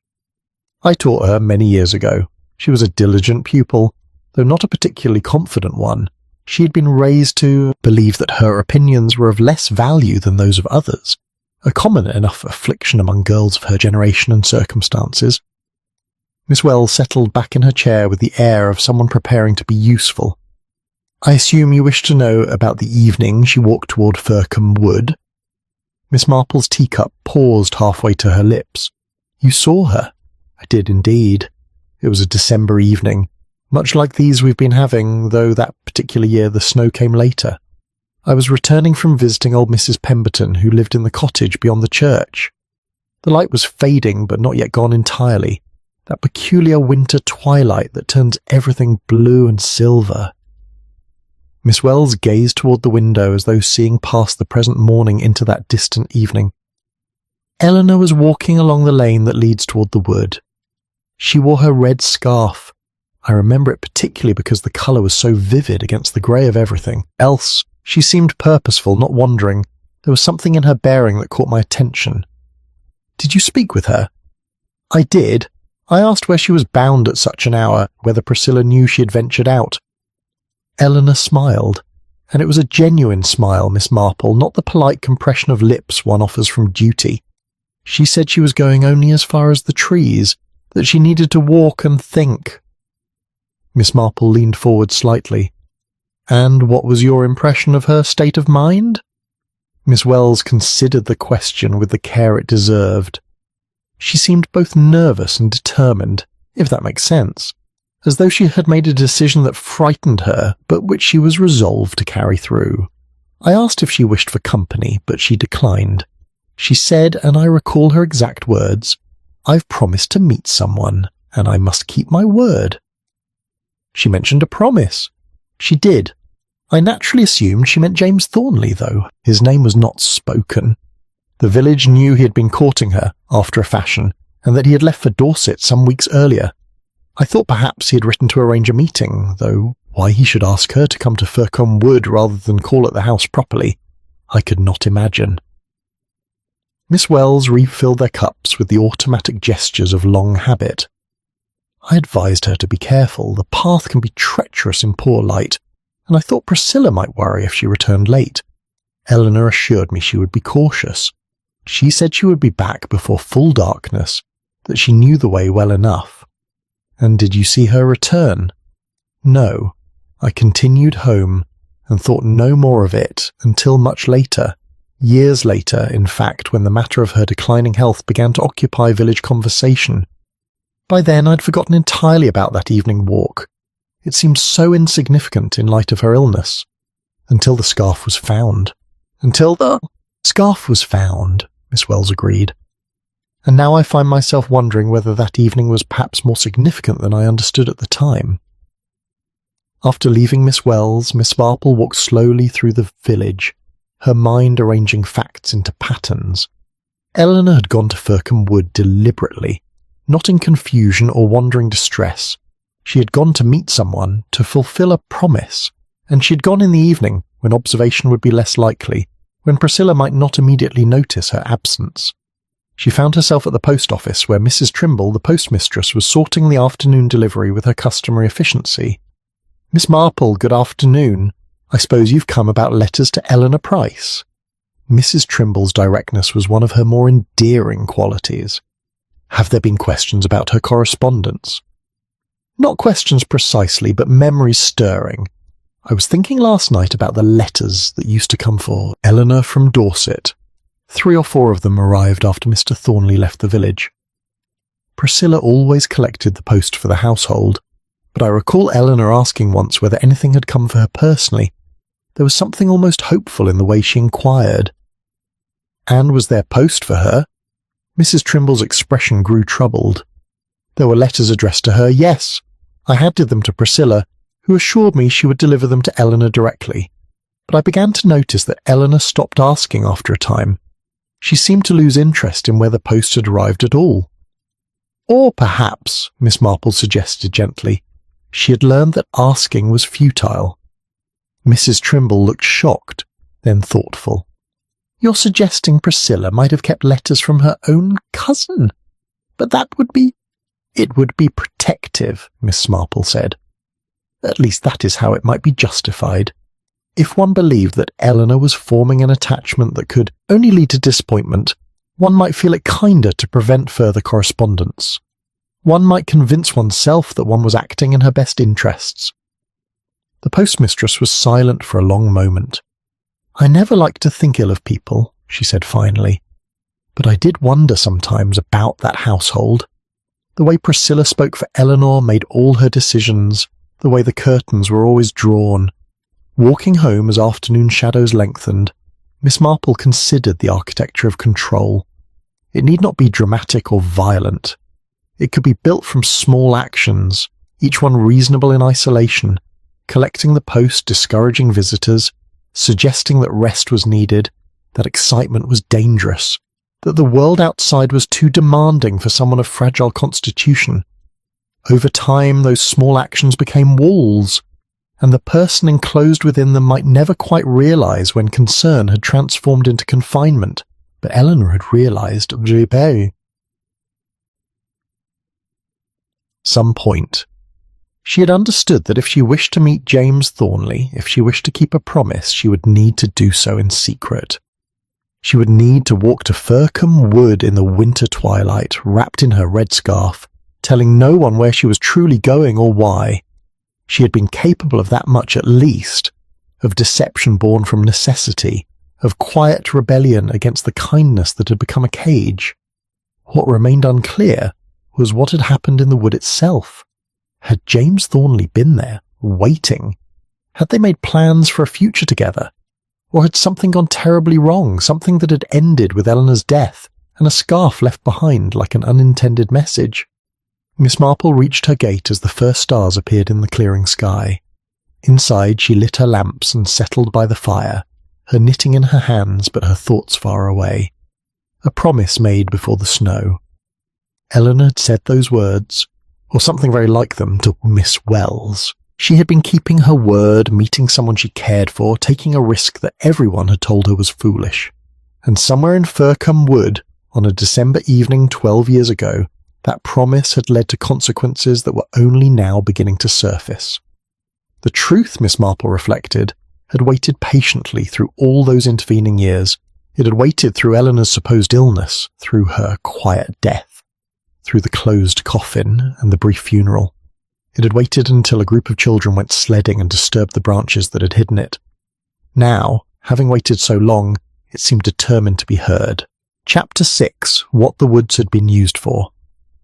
"I taught her many years ago. She was a diligent pupil, though not a particularly confident one. She had been raised to believe that her opinions were of less value than those of others, a common enough affliction among girls of her generation and circumstances." Miss Wells settled back in her chair with the air of someone preparing to be useful. "I assume you wish to know about the evening she walked toward Fircombe Wood?" Miss Marple's teacup paused halfway to her lips. "You saw her?" "I did indeed. It was a December evening, much like these we've been having, though that particular year the snow came later. I was returning from visiting old Mrs. Pemberton, who lived in the cottage beyond the church. The light was fading, but not yet gone entirely, that peculiar winter twilight that turns everything blue and silver. Miss Wells gazed toward the window as though seeing past the present morning into that distant evening. Eleanor was walking along the lane that leads toward the wood. She wore her red scarf. I remember it particularly because the colour was so vivid against the grey of everything else. She seemed purposeful, not wandering. There was something in her bearing that caught my attention. "Did you speak with her?" "I did. I asked where she was bound at such an hour, whether Priscilla knew she had ventured out." Eleanor smiled, and it was a genuine smile, Miss Marple, not the polite compression of lips one offers from duty. She said she was going only as far as the trees, that she needed to walk and think. Miss Marple leaned forward slightly. "And what was your impression of her state of mind?" Miss Wells considered the question with the care it deserved. She seemed both nervous and determined, if that makes sense, as though she had made a decision that frightened her, but which she was resolved to carry through. I asked if she wished for company, but she declined. She said, and I recall her exact words, "I've promised to meet someone, and I must keep my word." She mentioned a promise. She did. I naturally assumed she meant James Thornley, though. His name was not spoken. The village knew he had been courting her, after a fashion, and that he had left for Dorset some weeks earlier. I thought perhaps he had written to arrange a meeting, though why he should ask her to come to Fircombe Wood rather than call at the house properly, I could not imagine. Miss Wells refilled their cups with the automatic gestures of long habit. I advised her to be careful. The path can be treacherous in poor light, and I thought Priscilla might worry if she returned late. Eleanor assured me she would be cautious. She said she would be back before full darkness, that she knew the way well enough. And did you see her return? No. I continued home, and thought no more of it until much later. Years later, in fact, when the matter of her declining health began to occupy village conversation. By then I'd forgotten entirely about that evening walk. It seemed so insignificant in light of her illness. Until the scarf was found. Until the scarf was found, Miss Wells agreed. And now I find myself wondering whether that evening was perhaps more significant than I understood at the time. After leaving Miss Wells, Miss Marple walked slowly through the village, her mind arranging facts into patterns. Eleanor had gone to Fircombe Wood deliberately, not in confusion or wandering distress. She had gone to meet someone, to fulfill a promise, and she had gone in the evening, when observation would be less likely, when Priscilla might not immediately notice her absence. She found herself at the post office, where Mrs. Trimble, the postmistress, was sorting the afternoon delivery with her customary efficiency. "Miss Marple, good afternoon. I suppose you've come about letters to Eleanor Price." Mrs. Trimble's directness was one of her more endearing qualities. "Have there been questions about her correspondence?" "Not questions precisely, but memories stirring. I was thinking last night about the letters that used to come for Eleanor from Dorset. 3 or 4 of them arrived after Mr. Thornley left the village. Priscilla always collected the post for the household, but I recall Eleanor asking once whether anything had come for her personally. There was something almost hopeful in the way she inquired. And was there post for her? Mrs. Trimble's expression grew troubled. There were letters addressed to her, yes. I handed them to Priscilla, who assured me she would deliver them to Eleanor directly. But I began to notice that Eleanor stopped asking after a time. She seemed to lose interest in whether post had arrived at all. Or perhaps, Miss Marple suggested gently, she had learned that asking was futile. Mrs. Trimble looked shocked, then thoughtful. "You're suggesting Priscilla might have kept letters from her own cousin? But that would be—" "It would be protective," Miss Marple said. "At least that is how it might be justified. If one believed that Eleanor was forming an attachment that could only lead to disappointment, one might feel it kinder to prevent further correspondence. One might convince oneself that one was acting in her best interests." The postmistress was silent for a long moment. "I never like to think ill of people," she said finally, "but I did wonder sometimes about that household. The way Priscilla spoke for Eleanor made all her decisions, the way the curtains were always drawn. Walking home as afternoon shadows lengthened, Miss Marple considered the architecture of control. It need not be dramatic or violent. It could be built from small actions, each one reasonable in isolation, collecting the post, discouraging visitors, suggesting that rest was needed, that excitement was dangerous, that the world outside was too demanding for someone of fragile constitution. Over time, those small actions became walls, and the person enclosed within them might never quite realize when concern had transformed into confinement, but Eleanor had realized some point. She had understood that if she wished to meet James Thornley, if she wished to keep a promise, she would need to do so in secret. She would need to walk to Fircombe Wood in the winter twilight, wrapped in her red scarf, telling no one where she was truly going or why. She had been capable of that much at least, of deception born from necessity, of quiet rebellion against the kindness that had become a cage. What remained unclear was what had happened in the wood itself. Had James Thornley been there, waiting? Had they made plans for a future together? Or had something gone terribly wrong, something that had ended with Eleanor's death, and a scarf left behind like an unintended message? Miss Marple reached her gate as the first stars appeared in the clearing sky. Inside she lit her lamps and settled by the fire, her knitting in her hands but her thoughts far away. A promise made before the snow. Eleanor had said those words, or something very like them, to Miss Wells. She had been keeping her word, meeting someone she cared for, taking a risk that everyone had told her was foolish. And somewhere in Fircombe Wood, on a December evening 12 years ago, that promise had led to consequences that were only now beginning to surface. The truth, Miss Marple reflected, had waited patiently through all those intervening years. It had waited through Eleanor's supposed illness, through her quiet death, through the closed coffin and the brief funeral. It had waited until a group of children went sledding and disturbed the branches that had hidden it. Now, having waited so long, it seemed determined to be heard. Chapter 6. What the Woods Had Been Used For.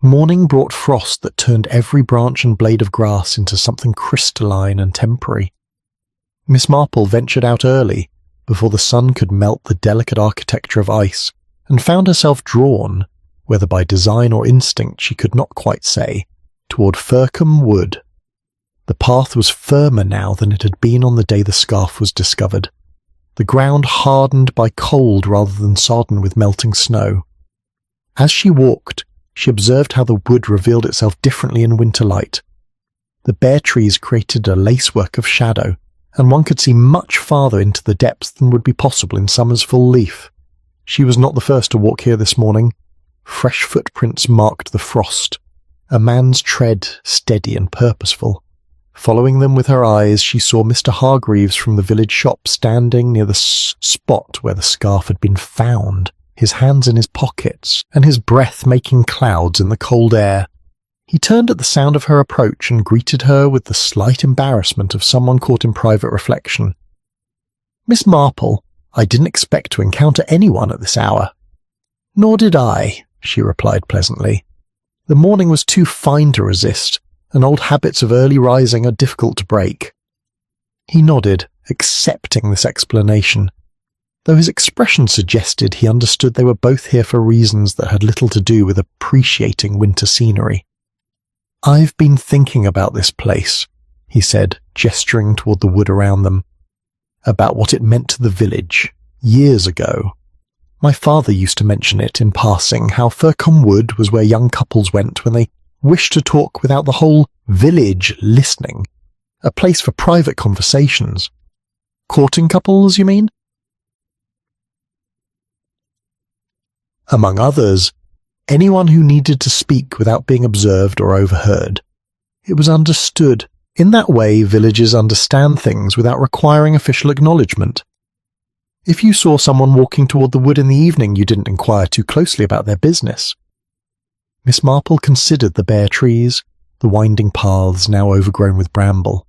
Morning brought frost that turned every branch and blade of grass into something crystalline and temporary. Miss Marple ventured out early, before the sun could melt the delicate architecture of ice, and found herself drawn, whether by design or instinct she could not quite say, toward Fircombe Wood. The path was firmer now than it had been on the day the scarf was discovered. The ground hardened by cold rather than sodden with melting snow. As she walked, she observed how the wood revealed itself differently in winter light. The bare trees created a lacework of shadow, and one could see much farther into the depths than would be possible in summer's full leaf. She was not the first to walk here this morning. Fresh footprints marked the frost, a man's tread steady and purposeful. Following them with her eyes, she saw Mr. Hargreaves from the village shop standing near the spot where the scarf had been found, his hands in his pockets, and his breath making clouds in the cold air. He turned at the sound of her approach and greeted her with the slight embarrassment of someone caught in private reflection. "Miss Marple, I didn't expect to encounter anyone at this hour." "Nor did I," she replied pleasantly. "The morning was too fine to resist, and old habits of early rising are difficult to break." He nodded, accepting this explanation, though his expression suggested he understood they were both here for reasons that had little to do with appreciating winter scenery. "I've been thinking about this place," he said, gesturing toward the wood around them, "about what it meant to the village, years ago. My father used to mention it in passing, how Fircombe Wood was where young couples went when they wished to talk without the whole village listening, a place for private conversations. Courting couples, you mean?" "Among others, anyone who needed to speak without being observed or overheard. It was understood. In that way, villages understand things without requiring official acknowledgement. If you saw someone walking toward the wood in the evening, you didn't inquire too closely about their business." Miss Marple considered the bare trees, the winding paths now overgrown with bramble.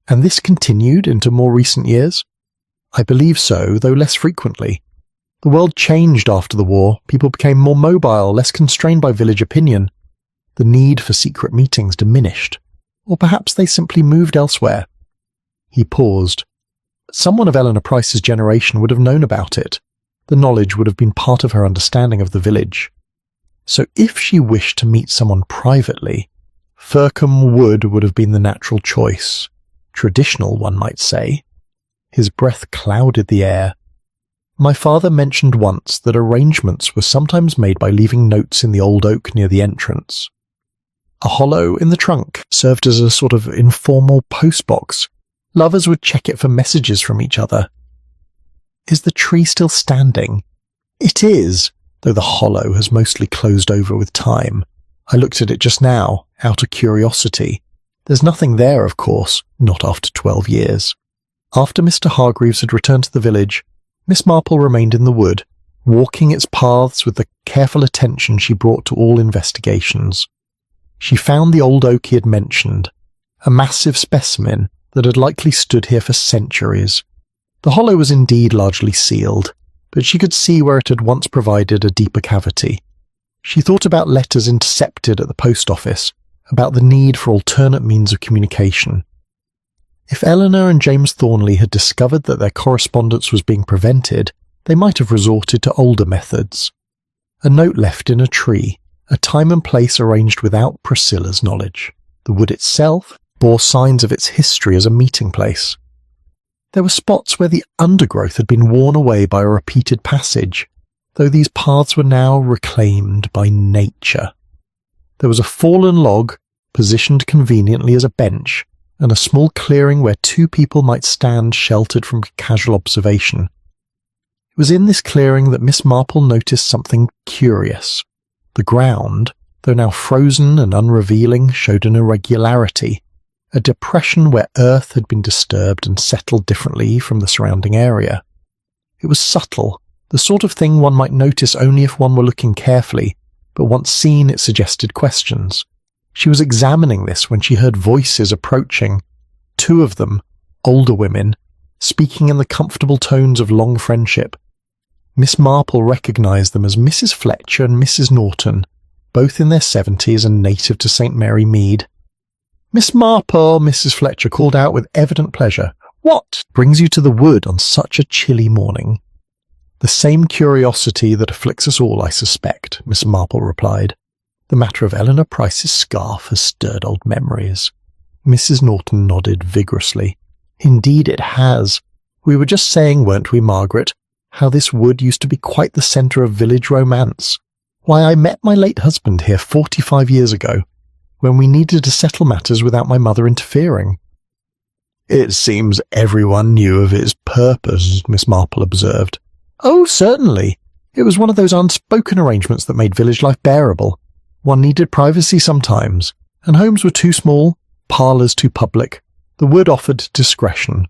"And this continued into more recent years?" "I believe so, though less frequently. The world changed after the war. People became more mobile, less constrained by village opinion. The need for secret meetings diminished, or perhaps they simply moved elsewhere." He paused. Someone of Eleanor Price's generation would have known about it. The knowledge would have been part of her understanding of the village. So if she wished to meet someone privately, Fircombe Wood would have been the natural choice. Traditional, one might say. His breath clouded the air. My father mentioned once that arrangements were sometimes made by leaving notes in the old oak near the entrance. A hollow in the trunk served as a sort of informal postbox. Lovers would check it for messages from each other. Is the tree still standing? It is, though the hollow has mostly closed over with time. I looked at it just now, out of curiosity. There's nothing there, of course, not after 12 years. After Mr. Hargreaves had returned to the village, Miss Marple remained in the wood, walking its paths with the careful attention she brought to all investigations. She found the old oak he had mentioned, a massive specimen that had likely stood here for centuries. The hollow was indeed largely sealed, but she could see where it had once provided a deeper cavity. She thought about letters intercepted at the post office, about the need for alternate means of communication. If Eleanor and James Thornley had discovered that their correspondence was being prevented, they might have resorted to older methods. A note left in a tree, a time and place arranged without Priscilla's knowledge. The wood itself bore signs of its history as a meeting place. There were spots where the undergrowth had been worn away by a repeated passage, though these paths were now reclaimed by nature. There was a fallen log, positioned conveniently as a bench, and a small clearing where two people might stand sheltered from casual observation. It was in this clearing that Miss Marple noticed something curious. The ground, though now frozen and unrevealing, showed an irregularity, a depression where earth had been disturbed and settled differently from the surrounding area. It was subtle, the sort of thing one might notice only if one were looking carefully, but once seen it suggested questions. She was examining this when she heard voices approaching, two of them, older women, speaking in the comfortable tones of long friendship. Miss Marple recognised them as Mrs. Fletcher and Mrs. Norton, both in their 70s and native to St. Mary Mead. "Miss Marple," Mrs. Fletcher called out with evident pleasure. "What brings you to the wood on such a chilly morning?" "The same curiosity that afflicts us all, I suspect," Miss Marple replied. "The matter of Eleanor Price's scarf has stirred old memories." Mrs. Norton nodded vigorously. "Indeed it has. We were just saying, weren't we, Margaret, how this wood used to be quite the centre of village romance. Why, I met my late husband here 45 years ago, when we needed to settle matters without my mother interfering." "It seems everyone knew of its purpose," Miss Marple observed. "Oh, certainly. It was one of those unspoken arrangements that made village life bearable. One needed privacy sometimes, and homes were too small, parlours too public. The wood offered discretion."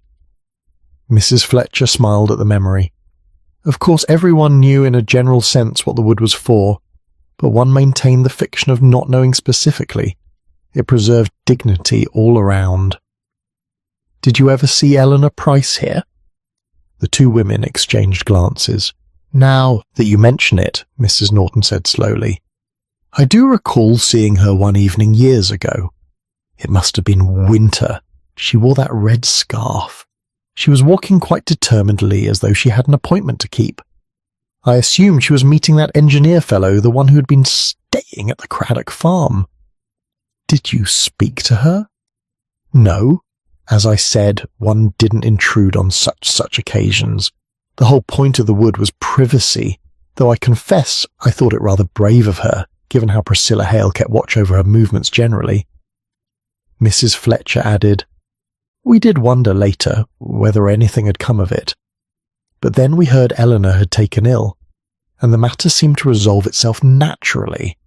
Mrs. Fletcher smiled at the memory. Of course, everyone knew in a general sense what the wood was for, but one maintained the fiction of not knowing specifically. It preserved dignity all around. "Did you ever see Eleanor Price here?" The two women exchanged glances. "Now that you mention it," Mrs. Norton said slowly, "I do recall seeing her one evening years ago. It must have been winter. She wore that red scarf. She was walking quite determinedly as though she had an appointment to keep. I assumed she was meeting that engineer fellow, the one who had been staying at the Craddock farm." "Did you speak to her?" "No. As I said, one didn't intrude on such occasions. The whole point of the wood was privacy, though I confess I thought it rather brave of her, given how Priscilla Hale kept watch over her movements generally." Mrs. Fletcher added, "We did wonder later whether anything had come of it. But then we heard Eleanor had taken ill, and the matter seemed to resolve itself naturally.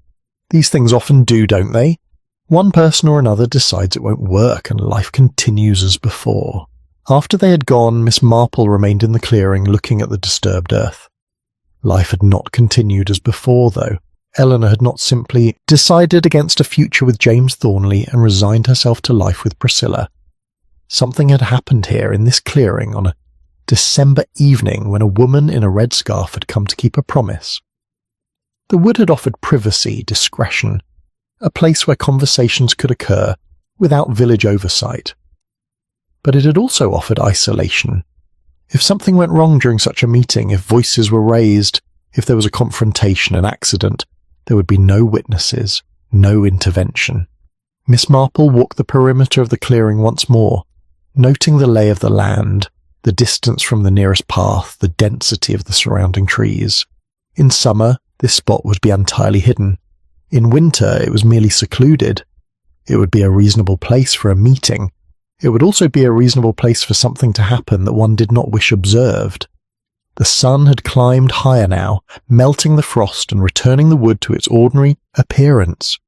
These things often do, don't they? One person or another decides it won't work, and life continues as before." After they had gone, Miss Marple remained in the clearing looking at the disturbed earth. Life had not continued as before, though. Eleanor had not simply decided against a future with James Thornley and resigned herself to life with Priscilla. Something had happened here in this clearing on a December evening when a woman in a red scarf had come to keep a promise. The wood had offered privacy, discretion, a place where conversations could occur without village oversight. but it had also offered isolation. If something went wrong during such a meeting, if voices were raised, if there was a confrontation, an accident, there would be no witnesses, no intervention. Miss Marple walked the perimeter of the clearing once more, noting the lay of the land, the distance from the nearest path, the density of the surrounding trees. In summer, this spot would be entirely hidden. In winter, it was merely secluded. It would be a reasonable place for a meeting. It would also be a reasonable place for something to happen that one did not wish observed. The sun had climbed higher now, melting the frost and returning the wood to its ordinary appearance.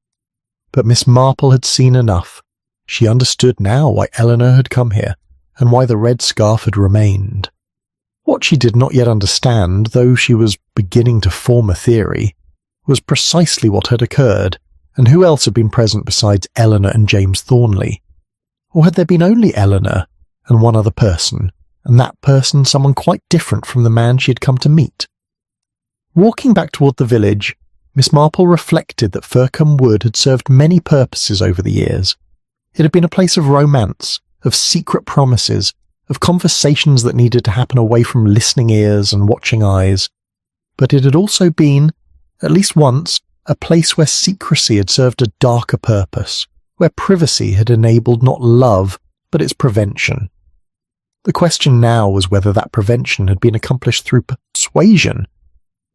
But Miss Marple had seen enough. She understood now why Eleanor had come here, and why the red scarf had remained. What she did not yet understand, though she was beginning to form a theory, was precisely what had occurred, and who else had been present besides Eleanor and James Thornley. Or had there been only Eleanor and one other person, and that person someone quite different from the man she had come to meet? Walking back toward the village, Miss Marple reflected that Fircombe Wood had served many purposes over the years. It had been a place of romance, of secret promises, of conversations that needed to happen away from listening ears and watching eyes. But it had also been, at least once, a place where secrecy had served a darker purpose, where privacy had enabled not love, but its prevention. The question now was whether that prevention had been accomplished through persuasion,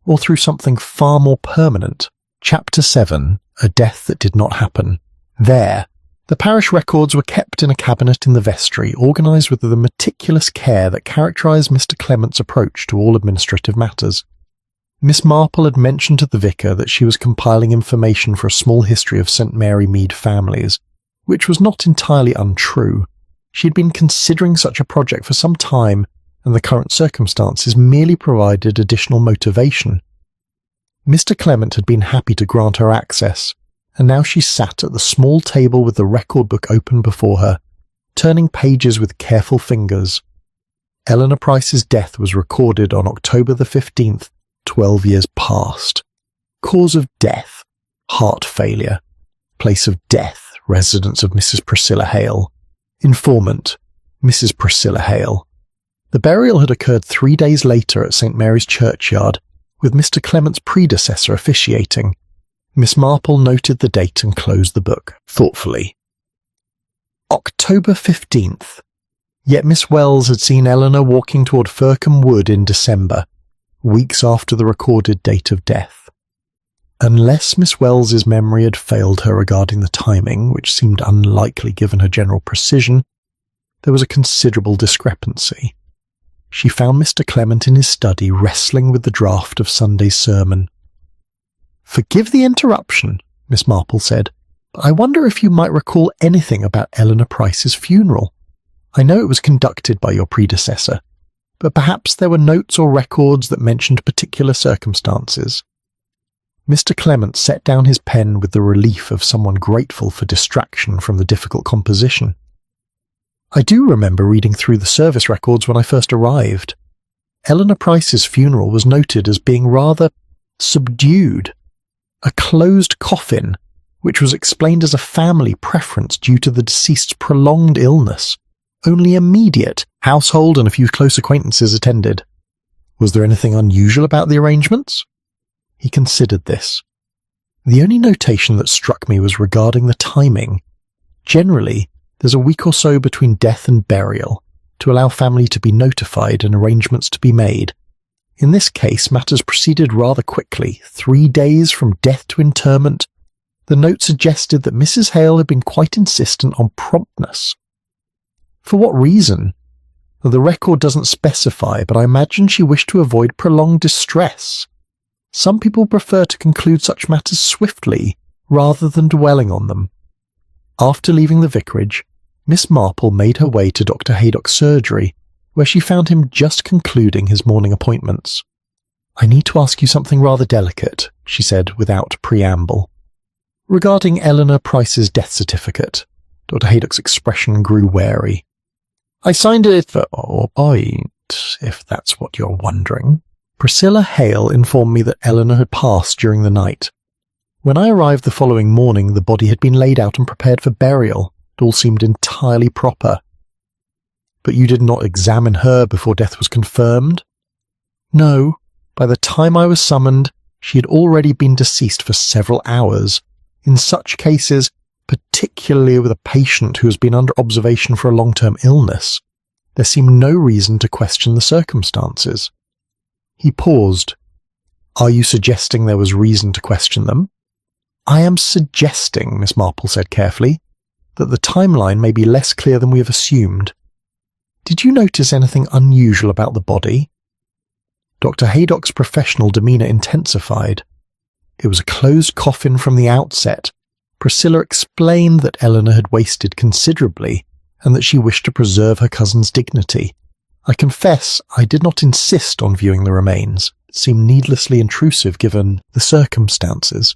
or through something far more permanent. Chapter 7, A Death That Did Not Happen. There, the parish records were kept in a cabinet in the vestry, organised with the meticulous care that characterised Mr. Clement's approach to all administrative matters. Miss Marple had mentioned to the vicar that she was compiling information for a small history of St. Mary Mead families, which was not entirely untrue. She had been considering such a project for some time, and the current circumstances merely provided additional motivation. Mr. Clement had been happy to grant her access, and now she sat at the small table with the record book open before her, turning pages with careful fingers. Eleanor Price's death was recorded on October the 15th, 12 years past. Cause of death, heart failure. Place of death, residence of Mrs. Priscilla Hale. Informant, Mrs. Priscilla Hale. The burial had occurred 3 days later at St. Mary's Churchyard, with Mr. Clement's predecessor officiating. Miss Marple noted the date and closed the book, thoughtfully. October 15th. Yet Miss Wells had seen Eleanor walking toward Fircombe Wood in December, weeks after the recorded date of death. Unless Miss Wells's memory had failed her regarding the timing, which seemed unlikely given her general precision, there was a considerable discrepancy. She found Mr. Clement in his study wrestling with the draft of Sunday's sermon. "Forgive the interruption," Miss Marple said, "but I wonder if you might recall anything about Eleanor Price's funeral. I know it was conducted by your predecessor, but perhaps there were notes or records that mentioned particular circumstances." Mr. Clement set down his pen with the relief of someone grateful for distraction from the difficult composition. "I do remember reading through the service records when I first arrived. Eleanor Price's funeral was noted as being rather subdued. A closed coffin, which was explained as a family preference due to the deceased's prolonged illness. Only immediate household and a few close acquaintances attended. Was there anything unusual about the arrangements?" He considered this. "The only notation that struck me was regarding the timing. Generally, there's a week or so between death and burial, to allow family to be notified and arrangements to be made. In this case, matters proceeded rather quickly, 3 days from death to interment. The note suggested that Mrs. Hale had been quite insistent on promptness. For what reason? The record doesn't specify, but I imagine she wished to avoid prolonged distress. Some people prefer to conclude such matters swiftly, rather than dwelling on them." After leaving the vicarage, Miss Marple made her way to Dr. Haydock's surgery, where she found him just concluding his morning appointments. "I need to ask you something rather delicate," she said without preamble. "Regarding Eleanor Price's death certificate." Dr. Haydock's expression grew wary. "I signed it for point, if that's what you're wondering. Priscilla Hale informed me that Eleanor had passed during the night. When I arrived the following morning, the body had been laid out and prepared for burial. It all seemed entirely proper." But you did not examine her before death was confirmed? No. By the time I was summoned, she had already been deceased for several hours. In such cases, particularly with a patient who has been under observation for a long-term illness, there seemed no reason to question the circumstances. He paused. Are you suggesting there was reason to question them? I am suggesting, Miss Marple said carefully, that the timeline may be less clear than we have assumed. Did you notice anything unusual about the body? Dr. Haydock's professional demeanour intensified. It was a closed coffin from the outset. Priscilla explained that Eleanor had wasted considerably, and that she wished to preserve her cousin's dignity. I confess I did not insist on viewing the remains. It seemed needlessly intrusive given the circumstances.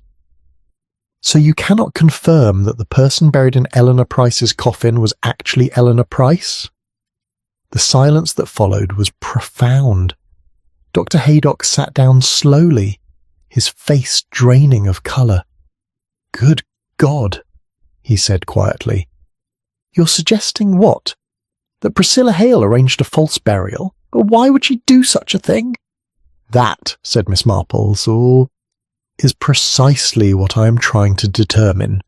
So you cannot confirm that the person buried in Eleanor Price's coffin was actually Eleanor Price? The silence that followed was profound. Dr. Haydock sat down slowly, his face draining of colour. Good God, he said quietly. You're suggesting what? That Priscilla Hale arranged a false burial? But why would she do such a thing? That, said Miss Marple, is precisely what I am trying to determine.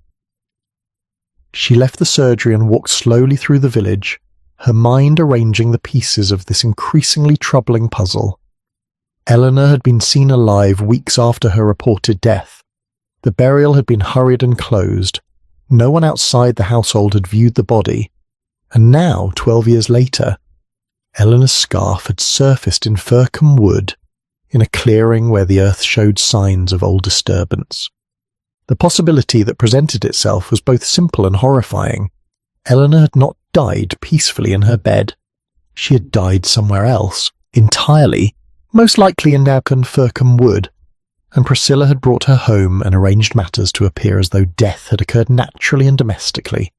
She left the surgery and walked slowly through the village, her mind arranging the pieces of this increasingly troubling puzzle. Eleanor had been seen alive weeks after her reported death. The burial had been hurried and closed. No one outside the household had viewed the body. And now, 12 years later, Eleanor's scarf had surfaced in Fircombe Wood, in a clearing where the earth showed signs of old disturbance. The possibility that presented itself was both simple and horrifying. Eleanor had not died peacefully in her bed. She had died somewhere else, entirely, most likely in Fircombe Wood, and Priscilla had brought her home and arranged matters to appear as though death had occurred naturally and domestically.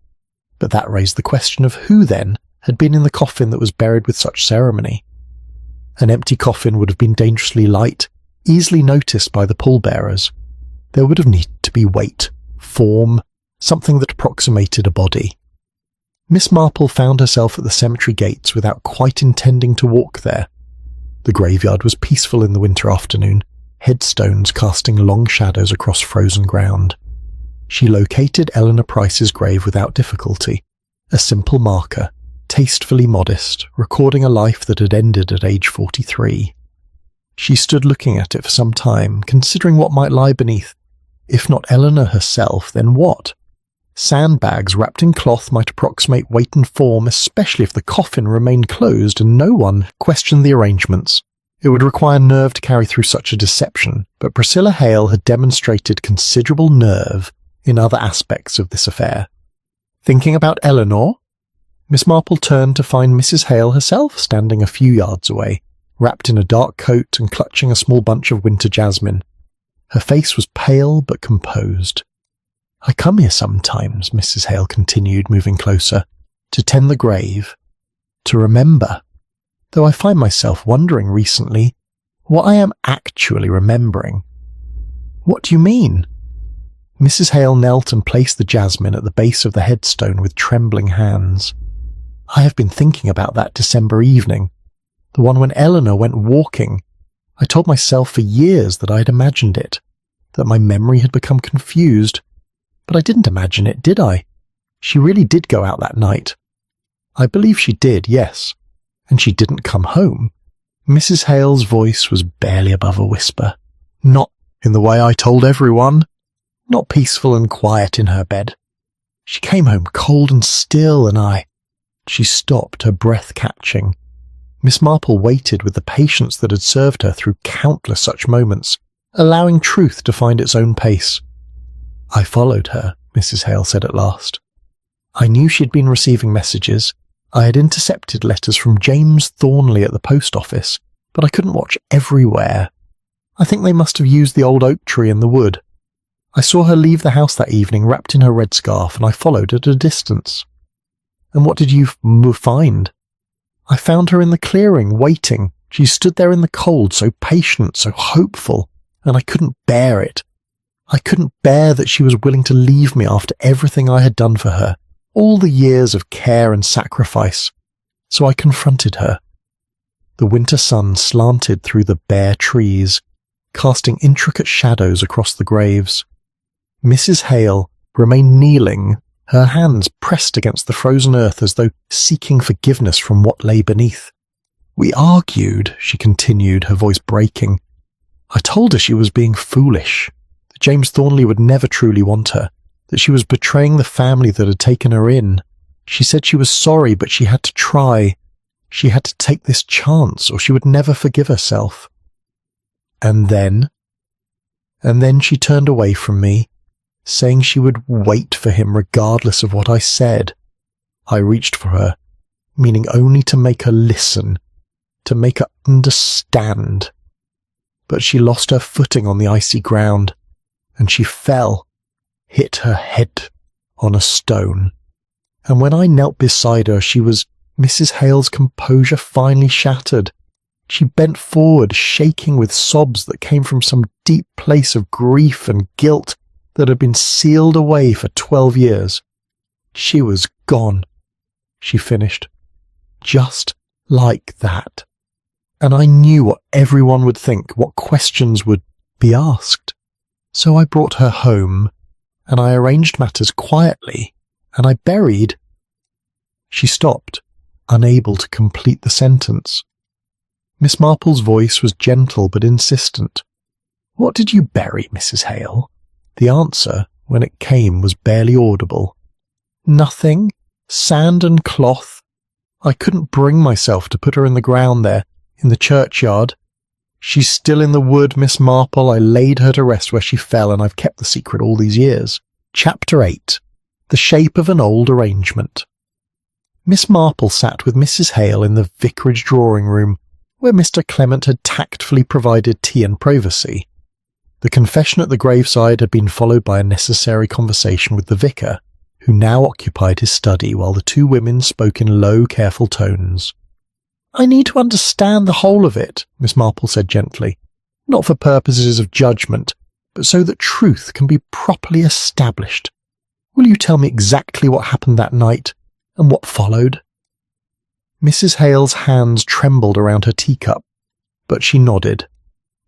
But that raised the question of who, then, had been in the coffin that was buried with such ceremony. An empty coffin would have been dangerously light, easily noticed by the pallbearers. There would have needed to be weight, form, something that approximated a body. Miss Marple found herself at the cemetery gates without quite intending to walk there. The graveyard was peaceful in the winter afternoon, headstones casting long shadows across frozen ground. She located Eleanor Price's grave without difficulty, a simple marker, tastefully modest, recording a life that had ended at age 43. She stood looking at it for some time, considering what might lie beneath. If not Eleanor herself, then what? Sandbags wrapped in cloth might approximate weight and form, especially if the coffin remained closed and no one questioned the arrangements. It would require nerve to carry through such a deception, but Priscilla Hale had demonstrated considerable nerve in other aspects of this affair. Thinking about Eleanor, Miss Marple turned to find Mrs. Hale herself standing a few yards away, wrapped in a dark coat and clutching a small bunch of winter jasmine. Her face was pale but composed. I come here sometimes, Mrs. Hale continued, moving closer, to tend the grave, to remember, though I find myself wondering recently what I am actually remembering. What do you mean? Mrs. Hale knelt and placed the jasmine at the base of the headstone with trembling hands. I have been thinking about that December evening, the one when Eleanor went walking. I told myself for years that I had imagined it, that my memory had become confused. But I didn't imagine it, did I? She really did go out that night. I believe she did, yes. And she didn't come home. Mrs. Hale's voice was barely above a whisper. Not in the way I told everyone. Not peaceful and quiet in her bed. She came home cold and still, and She stopped, her breath catching. Miss Marple waited with the patience that had served her through countless such moments, allowing truth to find its own pace. I followed her, Mrs. Hale said at last. I knew she had been receiving messages. I had intercepted letters from James Thornley at the post office, but I couldn't watch everywhere. I think they must have used the old oak tree in the wood. I saw her leave the house that evening wrapped in her red scarf, and I followed at a distance. And what did you find? I found her in the clearing, waiting. She stood there in the cold, so patient, so hopeful, and I couldn't bear it. I couldn't bear that she was willing to leave me after everything I had done for her, all the years of care and sacrifice. so I confronted her. The winter sun slanted through the bare trees, casting intricate shadows across the graves. Mrs. Hale remained kneeling, her hands pressed against the frozen earth as though seeking forgiveness from what lay beneath. "We argued," she continued, her voice breaking. "I told her she was being foolish, that James Thornley would never truly want her, that she was betraying the family that had taken her in. She said she was sorry, but she had to try. She had to take this chance, or she would never forgive herself." And then she turned away from me, saying she would wait for him regardless of what I said. I reached for her, meaning only to make her listen, to make her understand. But she lost her footing on the icy ground, and she fell, hit her head on a stone. And when I knelt beside her, Mrs. Hale's composure finally shattered. She bent forward, shaking with sobs that came from some deep place of grief and guilt that had been sealed away for 12 years. "She was gone," she finished, just like that. And I knew what everyone would think, what questions would be asked. So I brought her home, and I arranged matters quietly, and I buried. She stopped, unable to complete the sentence. Miss Marple's voice was gentle but insistent. "What did you bury, Mrs. Hale?" The answer, when it came, was barely audible. "Nothing. Sand and cloth. I couldn't bring myself to put her in the ground there, in the churchyard. She's still in the wood, Miss Marple. I laid her to rest where she fell, and I've kept the secret all these years." Chapter 8. The Shape of an Old Arrangement. Miss Marple sat with Mrs. Hale in the vicarage drawing-room, where Mr. Clement had tactfully provided tea and privacy. The confession at the graveside had been followed by a necessary conversation with the vicar, who now occupied his study while the two women spoke in low, careful tones. "I need to understand the whole of it," Miss Marple said gently, "not for purposes of judgment, but so that truth can be properly established. Will you tell me exactly what happened that night, and what followed?" Mrs. Hale's hands trembled around her teacup, but she nodded.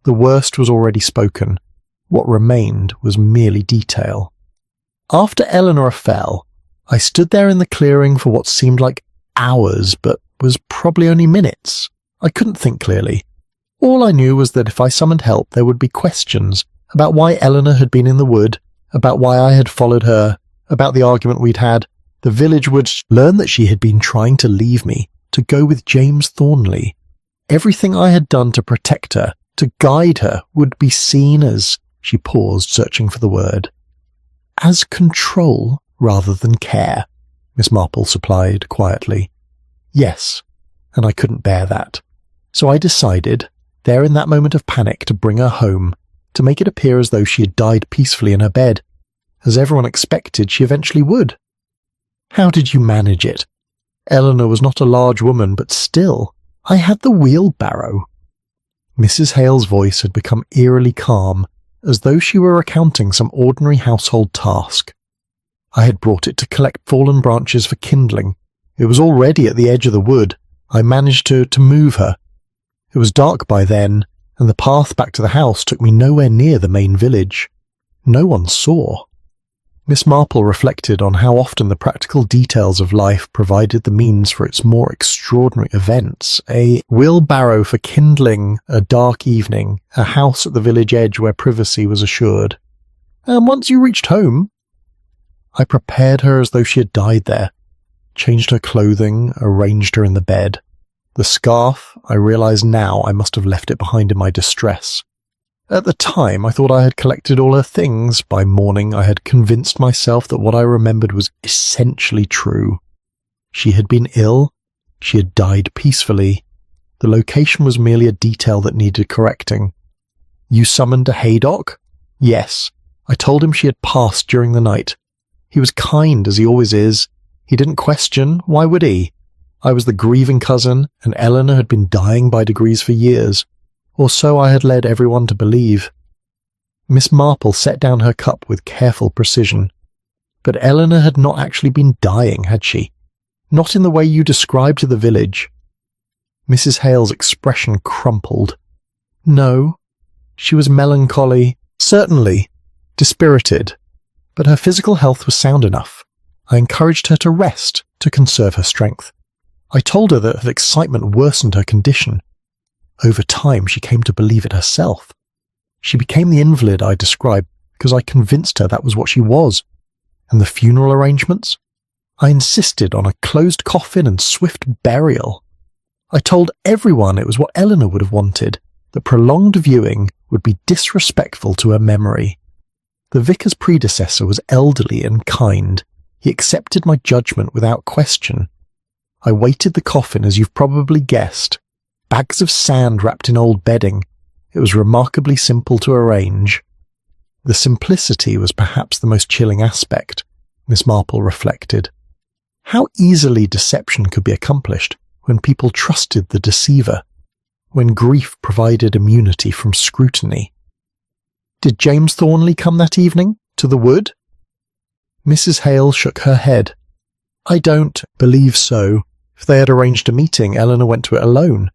The worst was already spoken. What remained was merely detail. "After Eleanor fell, I stood there in the clearing for what seemed like hours, but was probably only minutes. I couldn't think clearly. All I knew was that if I summoned help, there would be questions about why Eleanor had been in the wood, about why I had followed her, about the argument we'd had. The village would learn that she had been trying to leave me, to go with James Thornley. Everything I had done to protect her, to guide her, would be seen as," she paused, searching for the word, "as control rather than care," Miss Marple supplied quietly. "Yes, and I couldn't bear that. So I decided, there in that moment of panic, to bring her home, to make it appear as though she had died peacefully in her bed, as everyone expected she eventually would." "How did you manage it? Eleanor was not a large woman, but still, I had the wheelbarrow." Mrs. Hale's voice had become eerily calm, as though she were recounting some ordinary household task. "I had brought it to collect fallen branches for kindling. It was already at the edge of the wood. I managed to move her. It was dark by then, and the path back to the house took me nowhere near the main village. No one saw." Miss Marple reflected on how often the practical details of life provided the means for its more extraordinary events. A wheelbarrow for kindling, a dark evening, a house at the village edge where privacy was assured. "And once you reached home?" "I prepared her as though she had died there, changed her clothing, arranged her in the bed. The scarf, I realize now I must have left it behind in my distress. At the time, I thought I had collected all her things. By morning, I had convinced myself that what I remembered was essentially true. She had been ill. She had died peacefully. The location was merely a detail that needed correcting. You summoned a Haydock? Yes. I told him she had passed during the night. He was kind, as he always is. He didn't question. Why would he? I was the grieving cousin, and Eleanor had been dying by degrees for years. Or so I had led everyone to believe. Miss Marple set down her cup with careful precision. But Eleanor had not actually been dying, had she? Not in the way you described the village." Mrs. Hale's expression crumpled. "No. She was melancholy, certainly, dispirited, but her physical health was sound enough. I encouraged her to rest, to conserve her strength. I told her that her excitement worsened her condition. Over time, she came to believe it herself. She became the invalid I described because I convinced her that was what she was. And the funeral arrangements? I insisted on a closed coffin and swift burial. I told everyone it was what Eleanor would have wanted, that prolonged viewing would be disrespectful to her memory. The vicar's predecessor was elderly and kind. He accepted my judgment without question. I weighted the coffin as you've probably guessed. Bags of sand wrapped in old bedding. It was remarkably simple to arrange. The simplicity was perhaps the most chilling aspect, Miss Marple reflected. How easily deception could be accomplished when people trusted the deceiver, when grief provided immunity from scrutiny. Did James Thornley come that evening, to the wood? Mrs. Hale shook her head. I don't believe so. If they had arranged a meeting, Eleanor went to it alone.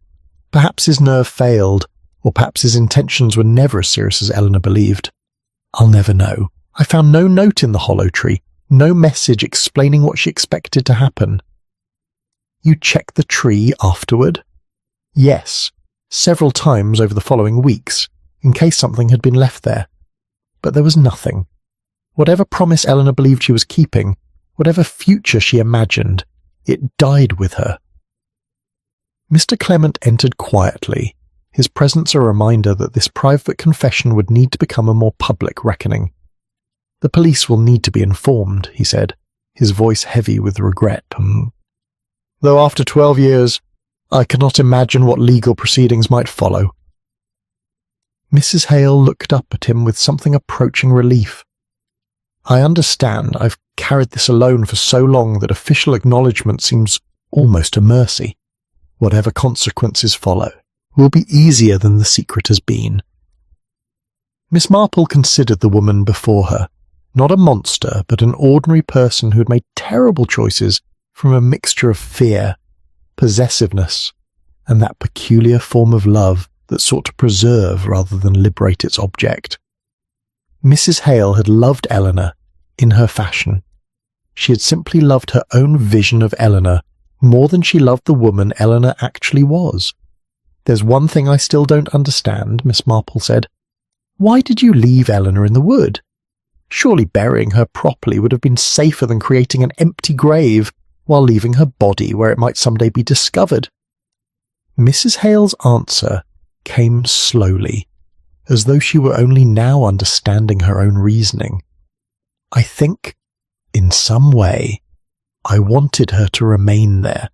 Perhaps his nerve failed, or perhaps his intentions were never as serious as Eleanor believed. I'll never know. I found no note in the hollow tree, no message explaining what she expected to happen. You checked the tree afterward? Yes, several times over the following weeks, in case something had been left there. But there was nothing. Whatever promise Eleanor believed she was keeping, whatever future she imagined, it died with her. Mr. Clement entered quietly, his presence a reminder that this private confession would need to become a more public reckoning. The police will need to be informed, he said, his voice heavy with regret. Though after 12 years, I cannot imagine what legal proceedings might follow. Mrs. Hale looked up at him with something approaching relief. I understand I've carried this alone for so long that official acknowledgement seems almost a mercy. Whatever consequences follow will be easier than the secret has been. Miss Marple considered the woman before her, not a monster, but an ordinary person who had made terrible choices from a mixture of fear, possessiveness, and that peculiar form of love that sought to preserve rather than liberate its object. Mrs. Hale had loved Eleanor in her fashion. She had simply loved her own vision of Eleanor more than she loved the woman Eleanor actually was. There's one thing I still don't understand, Miss Marple said. Why did you leave Eleanor in the wood? Surely burying her properly would have been safer than creating an empty grave while leaving her body where it might someday be discovered. Mrs. Hale's answer came slowly, as though she were only now understanding her own reasoning. I think, in some way, I wanted her to remain there,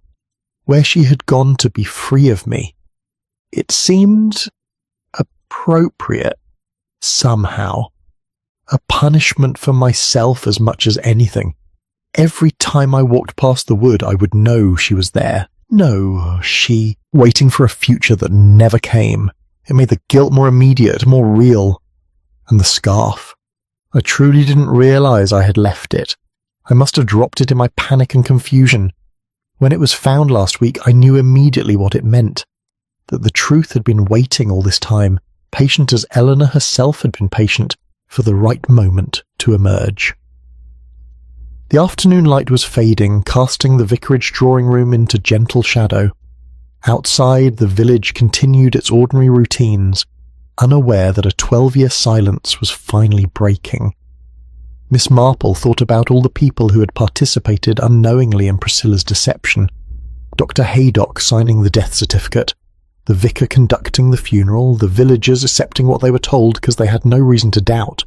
where she had gone to be free of me. It seemed appropriate, somehow, a punishment for myself as much as anything. Every time I walked past the wood, I would know she was there. No, she, waiting for a future that never came. It made the guilt more immediate, more real. And the scarf. I truly didn't realize I had left it. I must have dropped it in my panic and confusion. When it was found last week, I knew immediately what it meant. That the truth had been waiting all this time, patient as Eleanor herself had been patient, for the right moment to emerge. The afternoon light was fading, casting the vicarage drawing room into gentle shadow. Outside, the village continued its ordinary routines, unaware that a 12-year silence was finally breaking. Miss Marple thought about all the people who had participated unknowingly in Priscilla's deception. Dr. Haydock signing the death certificate, the vicar conducting the funeral, the villagers accepting what they were told because they had no reason to doubt.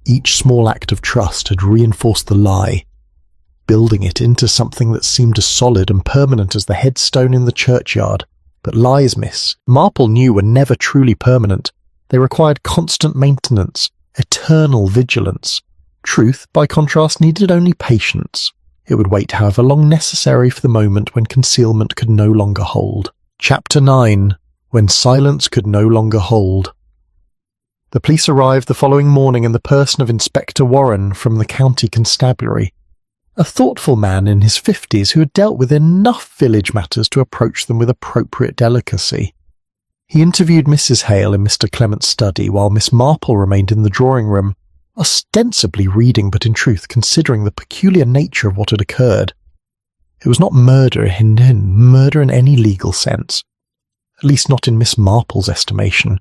Each small act of trust had reinforced the lie, building it into something that seemed as solid and permanent as the headstone in the churchyard. But lies, Miss Marple knew, were never truly permanent. They required constant maintenance, eternal vigilance. Truth, by contrast, needed only patience. It would wait however long necessary for the moment when concealment could no longer hold. Chapter 9. When silence could no longer hold. The police arrived the following morning in the person of Inspector Warren from the county constabulary. a thoughtful man in his 50s who had dealt with enough village matters to approach them with appropriate delicacy. He interviewed Mrs. Hale in Mr. Clement's study while Miss Marple remained in the drawing room, ostensibly reading but in truth considering the peculiar nature of what had occurred. It was not murder in any legal sense, at least not in Miss Marple's estimation.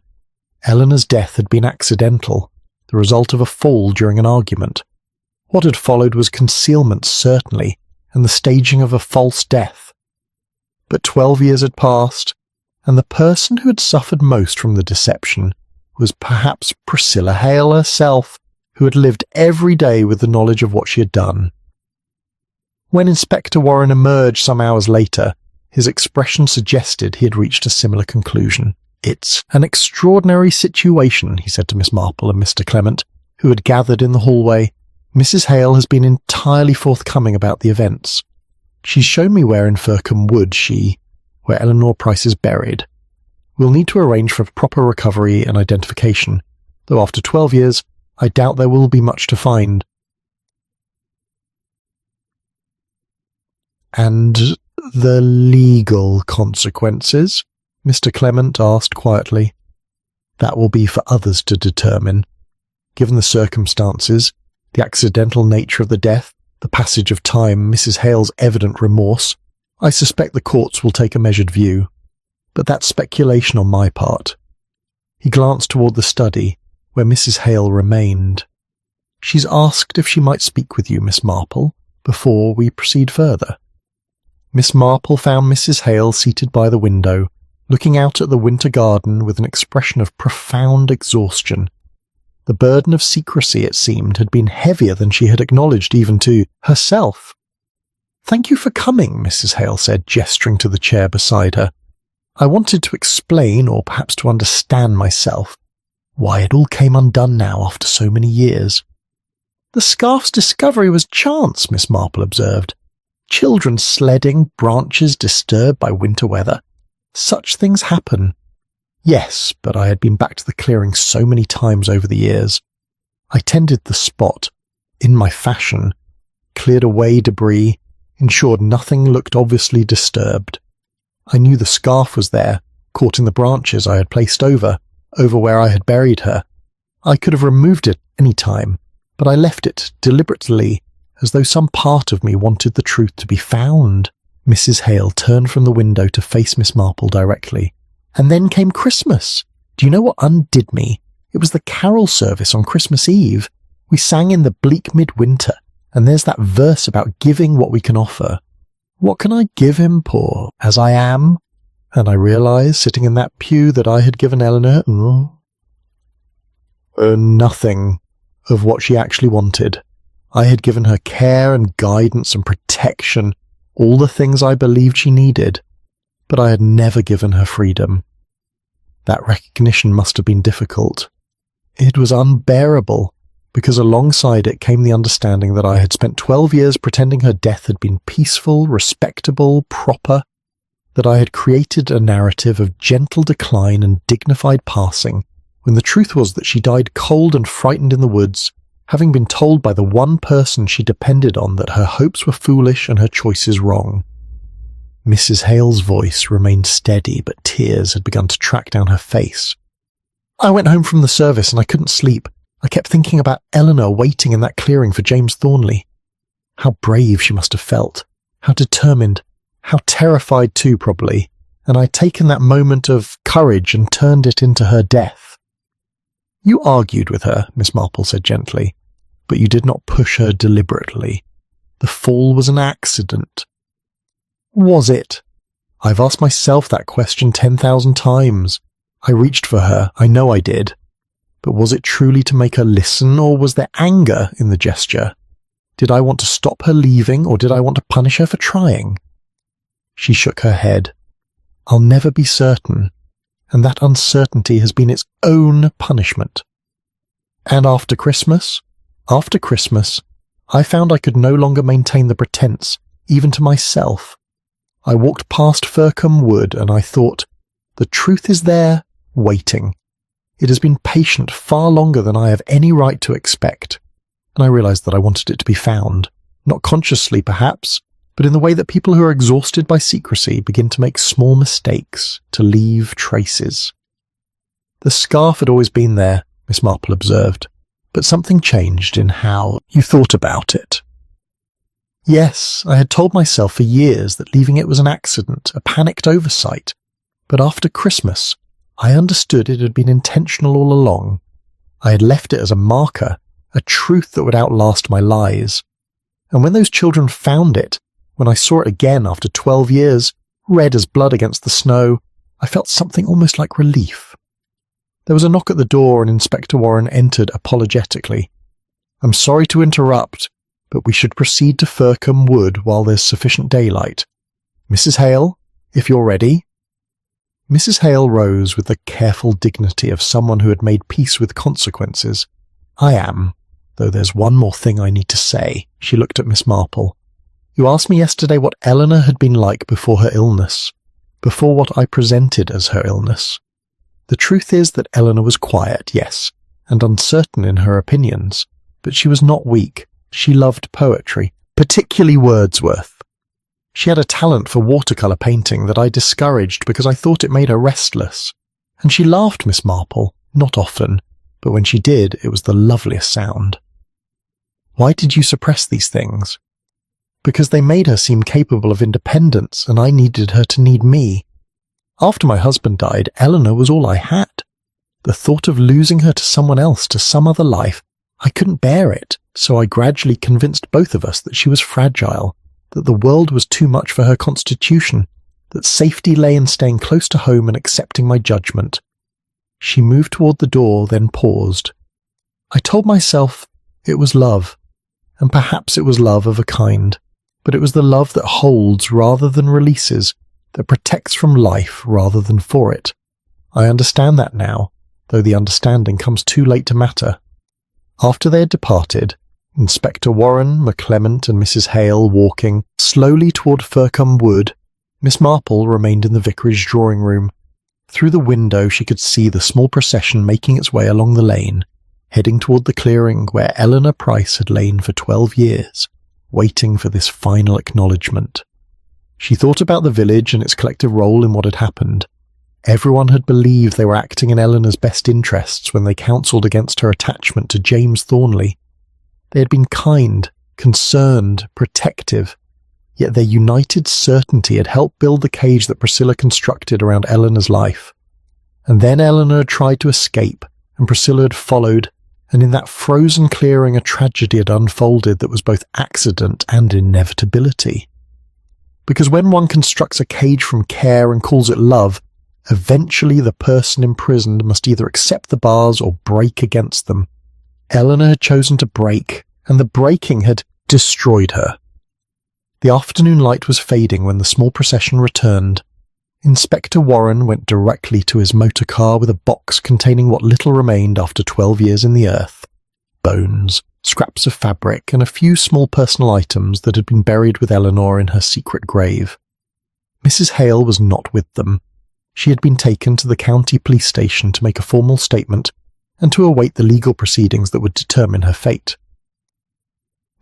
Eleanor's death had been accidental, the result of a fall during an argument. What had followed was concealment, certainly, and the staging of a false death. But 12 years had passed, and the person who had suffered most from the deception was perhaps Priscilla Hale herself, who had lived every day with the knowledge of what she had done. When Inspector Warren emerged some hours later, his expression suggested he had reached a similar conclusion. "It's an extraordinary situation," he said to Miss Marple and Mr. Clement, who had gathered in the hallway. "Mrs. Hale has been entirely forthcoming about the events. She's shown me where in Fircombe Wood where Eleanor Price is buried. We'll need to arrange for proper recovery and identification, though after 12 years, I doubt there will be much to find." "And the legal consequences?" Mr. Clement asked quietly. "That will be for others to determine. Given the circumstances, the accidental nature of the death, the passage of time, Mrs. Hale's evident remorse, I suspect the courts will take a measured view. But that's speculation on my part." He glanced toward the study, where Mrs. Hale remained. "She's asked if she might speak with you, Miss Marple, before we proceed further." Miss Marple found Mrs. Hale seated by the window, looking out at the winter garden with an expression of profound exhaustion. The burden of secrecy, it seemed, had been heavier than she had acknowledged even to herself. "Thank you for coming," Mrs. Hale said, gesturing to the chair beside her. "I wanted to explain, or perhaps to understand myself, why it all came undone now after so many years." "The scarf's discovery was chance," Miss Marple observed. "Children sledding, branches disturbed by winter weather. Such things happen." "Yes, but I had been back to the clearing so many times over the years. I tended the spot, in my fashion, cleared away debris, ensured nothing looked obviously disturbed. I knew the scarf was there, caught in the branches I had placed over where I had buried her. I could have removed it any time, but I left it deliberately, as though some part of me wanted the truth to be found." Mrs. Hale turned from the window to face Miss Marple directly. "And then came Christmas. Do you know what undid me? It was the carol service on Christmas Eve. We sang in the bleak midwinter, and there's that verse about giving what we can offer. What can I give him, poor as I am?" And I realized, sitting in that pew, that I had given Eleanor nothing of what she actually wanted. I had given her care and guidance and protection, all the things I believed she needed, but I had never given her freedom. That recognition must have been difficult. It was unbearable, because alongside it came the understanding that I had spent 12 years pretending her death had been peaceful, respectable, proper, that I had created a narrative of gentle decline and dignified passing, when the truth was that she died cold and frightened in the woods, having been told by the one person she depended on that her hopes were foolish and her choices wrong. Mrs. Hale's voice remained steady, but tears had begun to track down her face. "I went home from the service and I couldn't sleep. I kept thinking about Eleanor waiting in that clearing for James Thornley. How brave she must have felt, how determined, how terrified too, probably, and I'd taken that moment of courage and turned it into her death." "You argued with her," Miss Marple said gently, "but you did not push her deliberately. The fall was an accident." "Was it? I've asked myself that question 10,000 times. I reached for her, I know I did. But was it truly to make her listen, or was there anger in the gesture? Did I want to stop her leaving, or did I want to punish her for trying?" She shook her head. "I'll never be certain, and that uncertainty has been its own punishment. And after Christmas, I found I could no longer maintain the pretense, even to myself. I walked past Fircombe Wood and I thought, the truth is there, waiting. It has been patient far longer than I have any right to expect, and I realized that I wanted it to be found, Not consciously, perhaps, but in the way that people who are exhausted by secrecy begin to make small mistakes, to leave traces. The scarf had always been there, Miss Marple observed, but something changed in how you thought about it. Yes, I had told myself for years that leaving it was an accident, a panicked oversight, but after Christmas, I understood it had been intentional all along. I had left it as a marker, a truth that would outlast my lies. And when those children found it, when I saw it again after 12 years, red as blood against the snow, I felt something almost like relief. There was a knock at the door and Inspector Warren entered apologetically. "I'm sorry to interrupt, but we should proceed to Fircombe Wood while there's sufficient daylight. Mrs. Hale, if you're ready." Mrs. Hale rose with the careful dignity of someone who had made peace with consequences. "I am, though there's one more thing I need to say." She looked at Miss Marple. "You asked me yesterday what Eleanor had been like before her illness, before what I presented as her illness. The truth is that Eleanor was quiet, yes, and uncertain in her opinions, but she was not weak. She loved poetry, particularly Wordsworth. She had a talent for watercolour painting that I discouraged because I thought it made her restless. And she laughed, Miss Marple, not often, but when she did, it was the loveliest sound." "Why did you suppress these things?" "Because they made her seem capable of independence, and I needed her to need me. After my husband died, Eleanor was all I had. The thought of losing her to someone else, to some other life, I couldn't bear it, so I gradually convinced both of us that she was fragile, that the world was too much for her constitution, that safety lay in staying close to home and accepting my judgment." She moved toward the door, then paused. "I told myself it was love, and perhaps it was love of a kind, but it was the love that holds rather than releases, that protects from life rather than for it. I understand that now, though the understanding comes too late to matter." After they had departed, Inspector Warren, McClement and Mrs. Hale walking slowly toward Fircombe Wood, Miss Marple remained in the vicarage drawing-room. Through the window she could see the small procession making its way along the lane, heading toward the clearing where Eleanor Price had lain for 12 years, waiting for this final acknowledgement. She thought about the village and its collective role in what had happened. Everyone had believed they were acting in Eleanor's best interests when they counselled against her attachment to James Thornley. They had been kind, concerned, protective, yet their united certainty had helped build the cage that Priscilla constructed around Eleanor's life. And then Eleanor had tried to escape, and Priscilla had followed, and in that frozen clearing a tragedy had unfolded that was both accident and inevitability. Because when one constructs a cage from care and calls it love, eventually the person imprisoned must either accept the bars or break against them. Eleanor had chosen to break, and the breaking had destroyed her. The afternoon light was fading when the small procession returned. Inspector Warren went directly to his motor car with a box containing what little remained after 12 years in the earth. Bones, scraps of fabric, and a few small personal items that had been buried with Eleanor in her secret grave. Mrs. Hale was not with them. She had been taken to the county police station to make a formal statement and to await the legal proceedings that would determine her fate.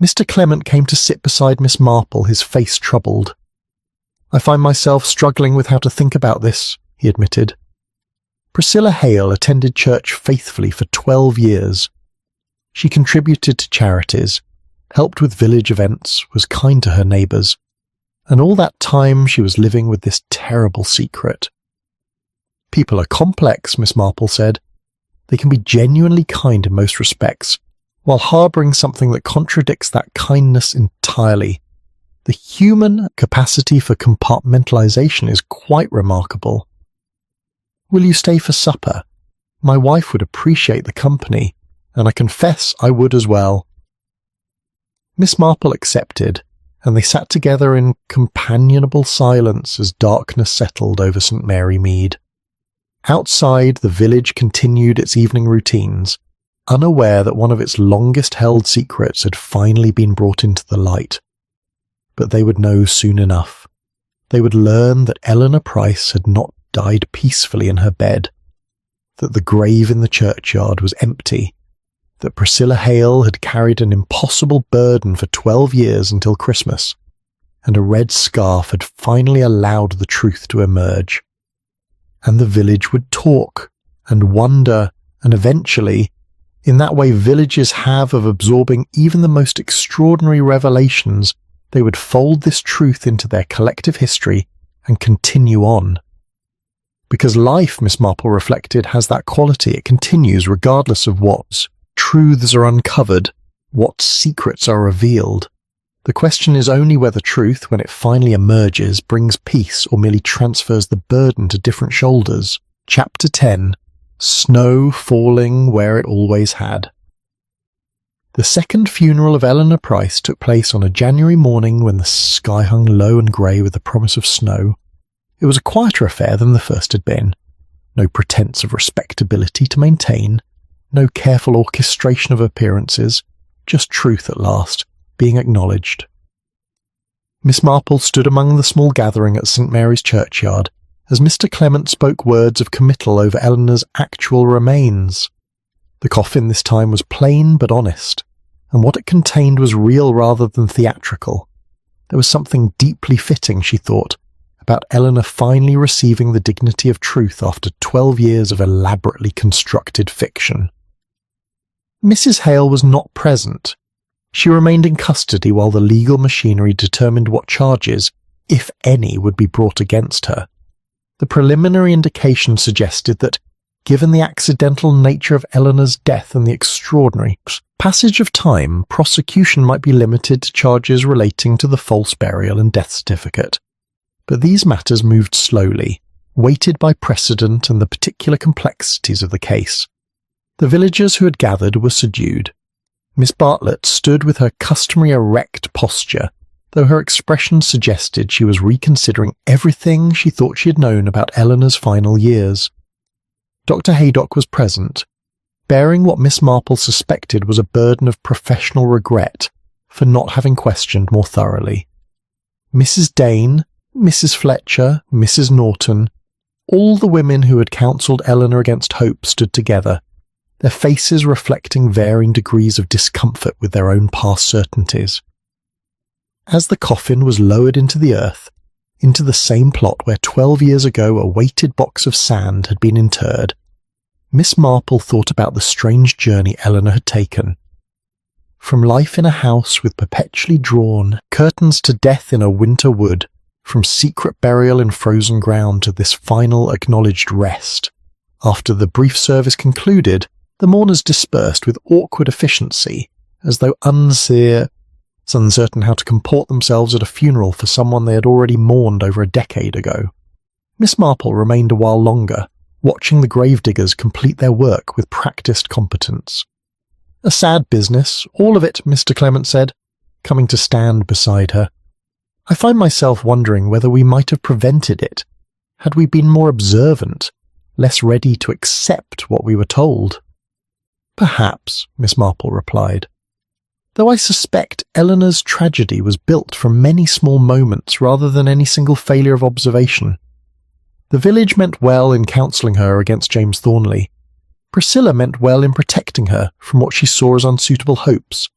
Mr. Clement came to sit beside Miss Marple, his face troubled. "I find myself struggling with how to think about this," he admitted. Priscilla Hale attended church faithfully for 12 years. She contributed to charities, helped with village events, was kind to her neighbours, and all that time she was living with this terrible secret. "People are complex," Miss Marple said. "They can be genuinely kind in most respects, while harbouring something that contradicts that kindness entirely. The human capacity for compartmentalisation is quite remarkable. Will you stay for supper? My wife would appreciate the company, and I confess I would as well." Miss Marple accepted, and they sat together in companionable silence as darkness settled over St. Mary Mead. Outside, the village continued its evening routines, unaware that one of its longest-held secrets had finally been brought into the light. But they would know soon enough. They would learn that Eleanor Price had not died peacefully in her bed, that the grave in the churchyard was empty, that Priscilla Hale had carried an impossible burden for 12 years until Christmas, and a red scarf had finally allowed the truth to emerge. And the village would talk and wonder, and eventually, in that way villages have of absorbing even the most extraordinary revelations, they would fold this truth into their collective history and continue on. Because life, Miss Marple reflected, has that quality. It continues regardless of what truths are uncovered, what secrets are revealed. The question is only whether truth, when it finally emerges, brings peace or merely transfers the burden to different shoulders. Chapter 10. Snow falling where it always had. The second funeral of Eleanor Price took place on a January morning when the sky hung low and grey with the promise of snow. It was a quieter affair than the first had been. No pretence of respectability to maintain, no careful orchestration of appearances, just truth at last, being acknowledged. Miss Marple stood among the small gathering at St. Mary's churchyard as Mr. Clement spoke words of committal over Eleanor's actual remains. The coffin this time was plain but honest, and what it contained was real rather than theatrical. There was something deeply fitting, she thought, about Eleanor finally receiving the dignity of truth after 12 years of elaborately constructed fiction. Mrs. Hale was not present. She remained in custody while the legal machinery determined what charges, if any, would be brought against her. The preliminary indication suggested that, given the accidental nature of Eleanor's death and the extraordinary passage of time, prosecution might be limited to charges relating to the false burial and death certificate. But these matters moved slowly, weighted by precedent and the particular complexities of the case. The villagers who had gathered were subdued. Miss Bartlett stood with her customary erect posture, though her expression suggested she was reconsidering everything she thought she had known about Eleanor's final years. Dr. Haydock was present, bearing what Miss Marple suspected was a burden of professional regret for not having questioned more thoroughly. Mrs. Dane, Mrs. Fletcher, Mrs. Norton, all the women who had counselled Eleanor against hope stood together, their faces reflecting varying degrees of discomfort with their own past certainties. As the coffin was lowered into the earth, into the same plot where 12 years ago a weighted box of sand had been interred, Miss Marple thought about the strange journey Eleanor had taken. From life in a house with perpetually drawn curtains to death in a winter wood, from secret burial in frozen ground to this final acknowledged rest. After the brief service concluded, the mourners dispersed with awkward efficiency, as though uncertain how to comport themselves at a funeral for someone they had already mourned over a decade ago. Miss Marple remained a while longer, watching the gravediggers complete their work with practised competence. A sad business, all of it, Mr. Clement said, coming to stand beside her. I find myself wondering whether we might have prevented it, had we been more observant, less ready to accept what we were told. Perhaps, Miss Marple replied, though I suspect Eleanor's tragedy was built from many small moments rather than any single failure of observation. The village meant well in counselling her against James Thornley. Priscilla meant well in protecting her from what she saw as unsuitable hopes.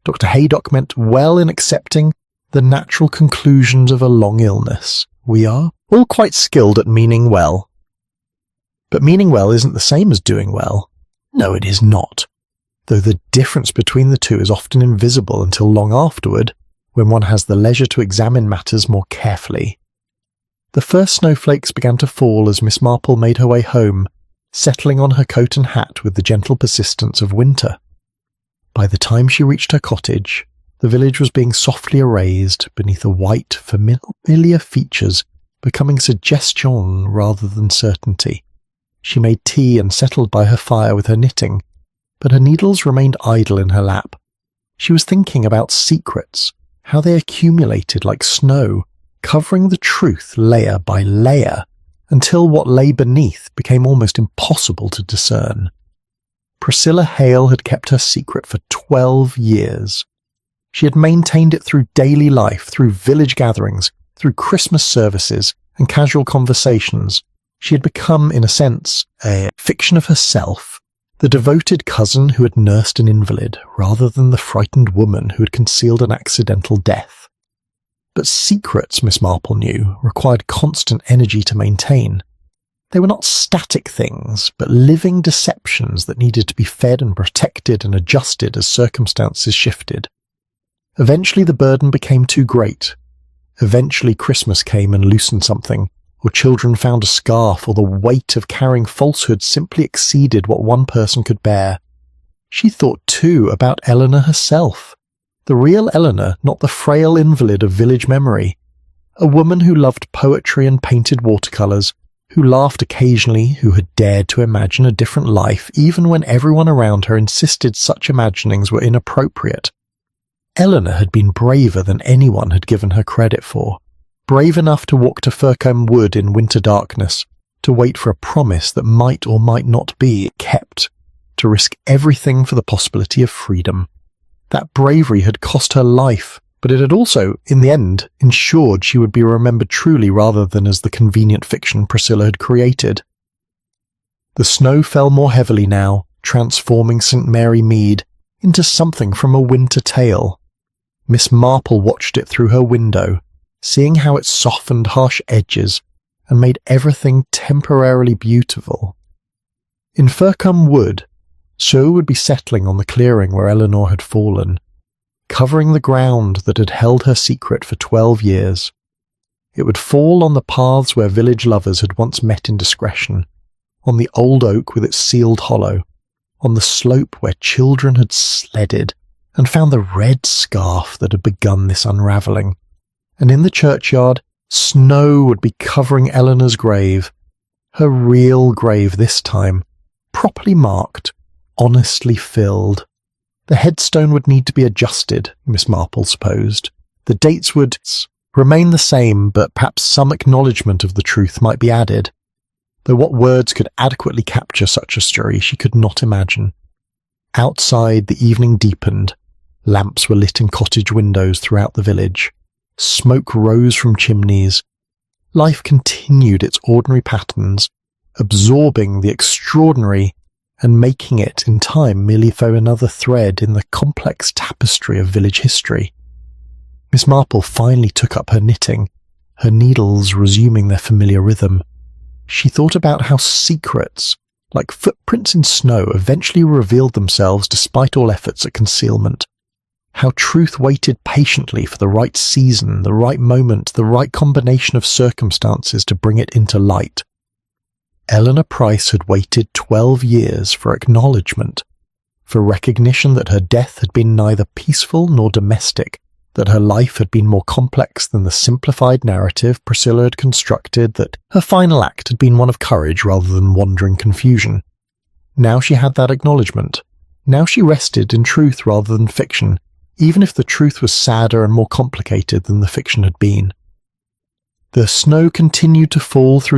Dr. Haydock meant well in accepting the natural conclusions of a long illness. We are all quite skilled at meaning well. But meaning well isn't the same as doing well. No, it is not, though the difference between the two is often invisible until long afterward, when one has the leisure to examine matters more carefully. The first snowflakes began to fall as Miss Marple made her way home, settling on her coat and hat with the gentle persistence of winter. By the time she reached her cottage, the village was being softly erased beneath the white, familiar features becoming suggestion rather than certainty. She made tea and settled by her fire with her knitting, but her needles remained idle in her lap. She was thinking about secrets, how they accumulated like snow, covering the truth layer by layer, until what lay beneath became almost impossible to discern. Priscilla Hale had kept her secret for 12 years. She had maintained it through daily life, through village gatherings, through Christmas services and casual conversations. She had become, in a sense, a fiction of herself, The devoted cousin who had nursed an invalid, rather than the frightened woman who had concealed an accidental death. But secrets, Miss Marple knew, required constant energy to maintain. They were not static things, but living deceptions that needed to be fed and protected and adjusted as circumstances shifted. Eventually the burden became too great. Eventually Christmas came and loosened something, or children found a scarf, or the weight of carrying falsehood simply exceeded what one person could bear. She thought too about Eleanor herself. The real Eleanor, not the frail invalid of village memory. A woman who loved poetry and painted watercolours, who laughed occasionally, who had dared to imagine a different life even when everyone around her insisted such imaginings were inappropriate. Eleanor had been braver than anyone had given her credit for. Brave enough to walk to Fircombe Wood in winter darkness, to wait for a promise that might or might not be kept, to risk everything for the possibility of freedom. That bravery had cost her life, but it had also, in the end, ensured she would be remembered truly rather than as the convenient fiction Priscilla had created. The snow fell more heavily now, transforming St. Mary Mead into something from a winter tale. Miss Marple watched it through her window, seeing how it softened harsh edges and made everything temporarily beautiful. In Fircombe Wood, Sue would be settling on the clearing where Eleanor had fallen, covering the ground that had held her secret for 12 years. It would fall on the paths where village lovers had once met in discretion, on the old oak with its sealed hollow, on the slope where children had sledded and found the red scarf that had begun this unravelling. And in the churchyard, snow would be covering Eleanor's grave, her real grave this time, properly marked, honestly filled. The headstone would need to be adjusted, Miss Marple supposed. The dates would remain the same, but perhaps some acknowledgement of the truth might be added. Though what words could adequately capture such a story she could not imagine. Outside the evening deepened. Lamps were lit in cottage windows throughout the village. Smoke rose from chimneys. Life continued its ordinary patterns, absorbing the extraordinary and making it, in time, merely for another thread in the complex tapestry of village history. Miss Marple finally took up her knitting, her needles resuming their familiar rhythm. She thought about how secrets, like footprints in snow, eventually revealed themselves despite all efforts at concealment. How truth waited patiently for the right season, the right moment, the right combination of circumstances to bring it into light. Eleanor Price had waited 12 years for acknowledgement, for recognition that her death had been neither peaceful nor domestic, that her life had been more complex than the simplified narrative Priscilla had constructed, that her final act had been one of courage rather than wandering confusion. Now she had that acknowledgement. Now she rested in truth rather than fiction, even if the truth was sadder and more complicated than the fiction had been. The snow continued to fall through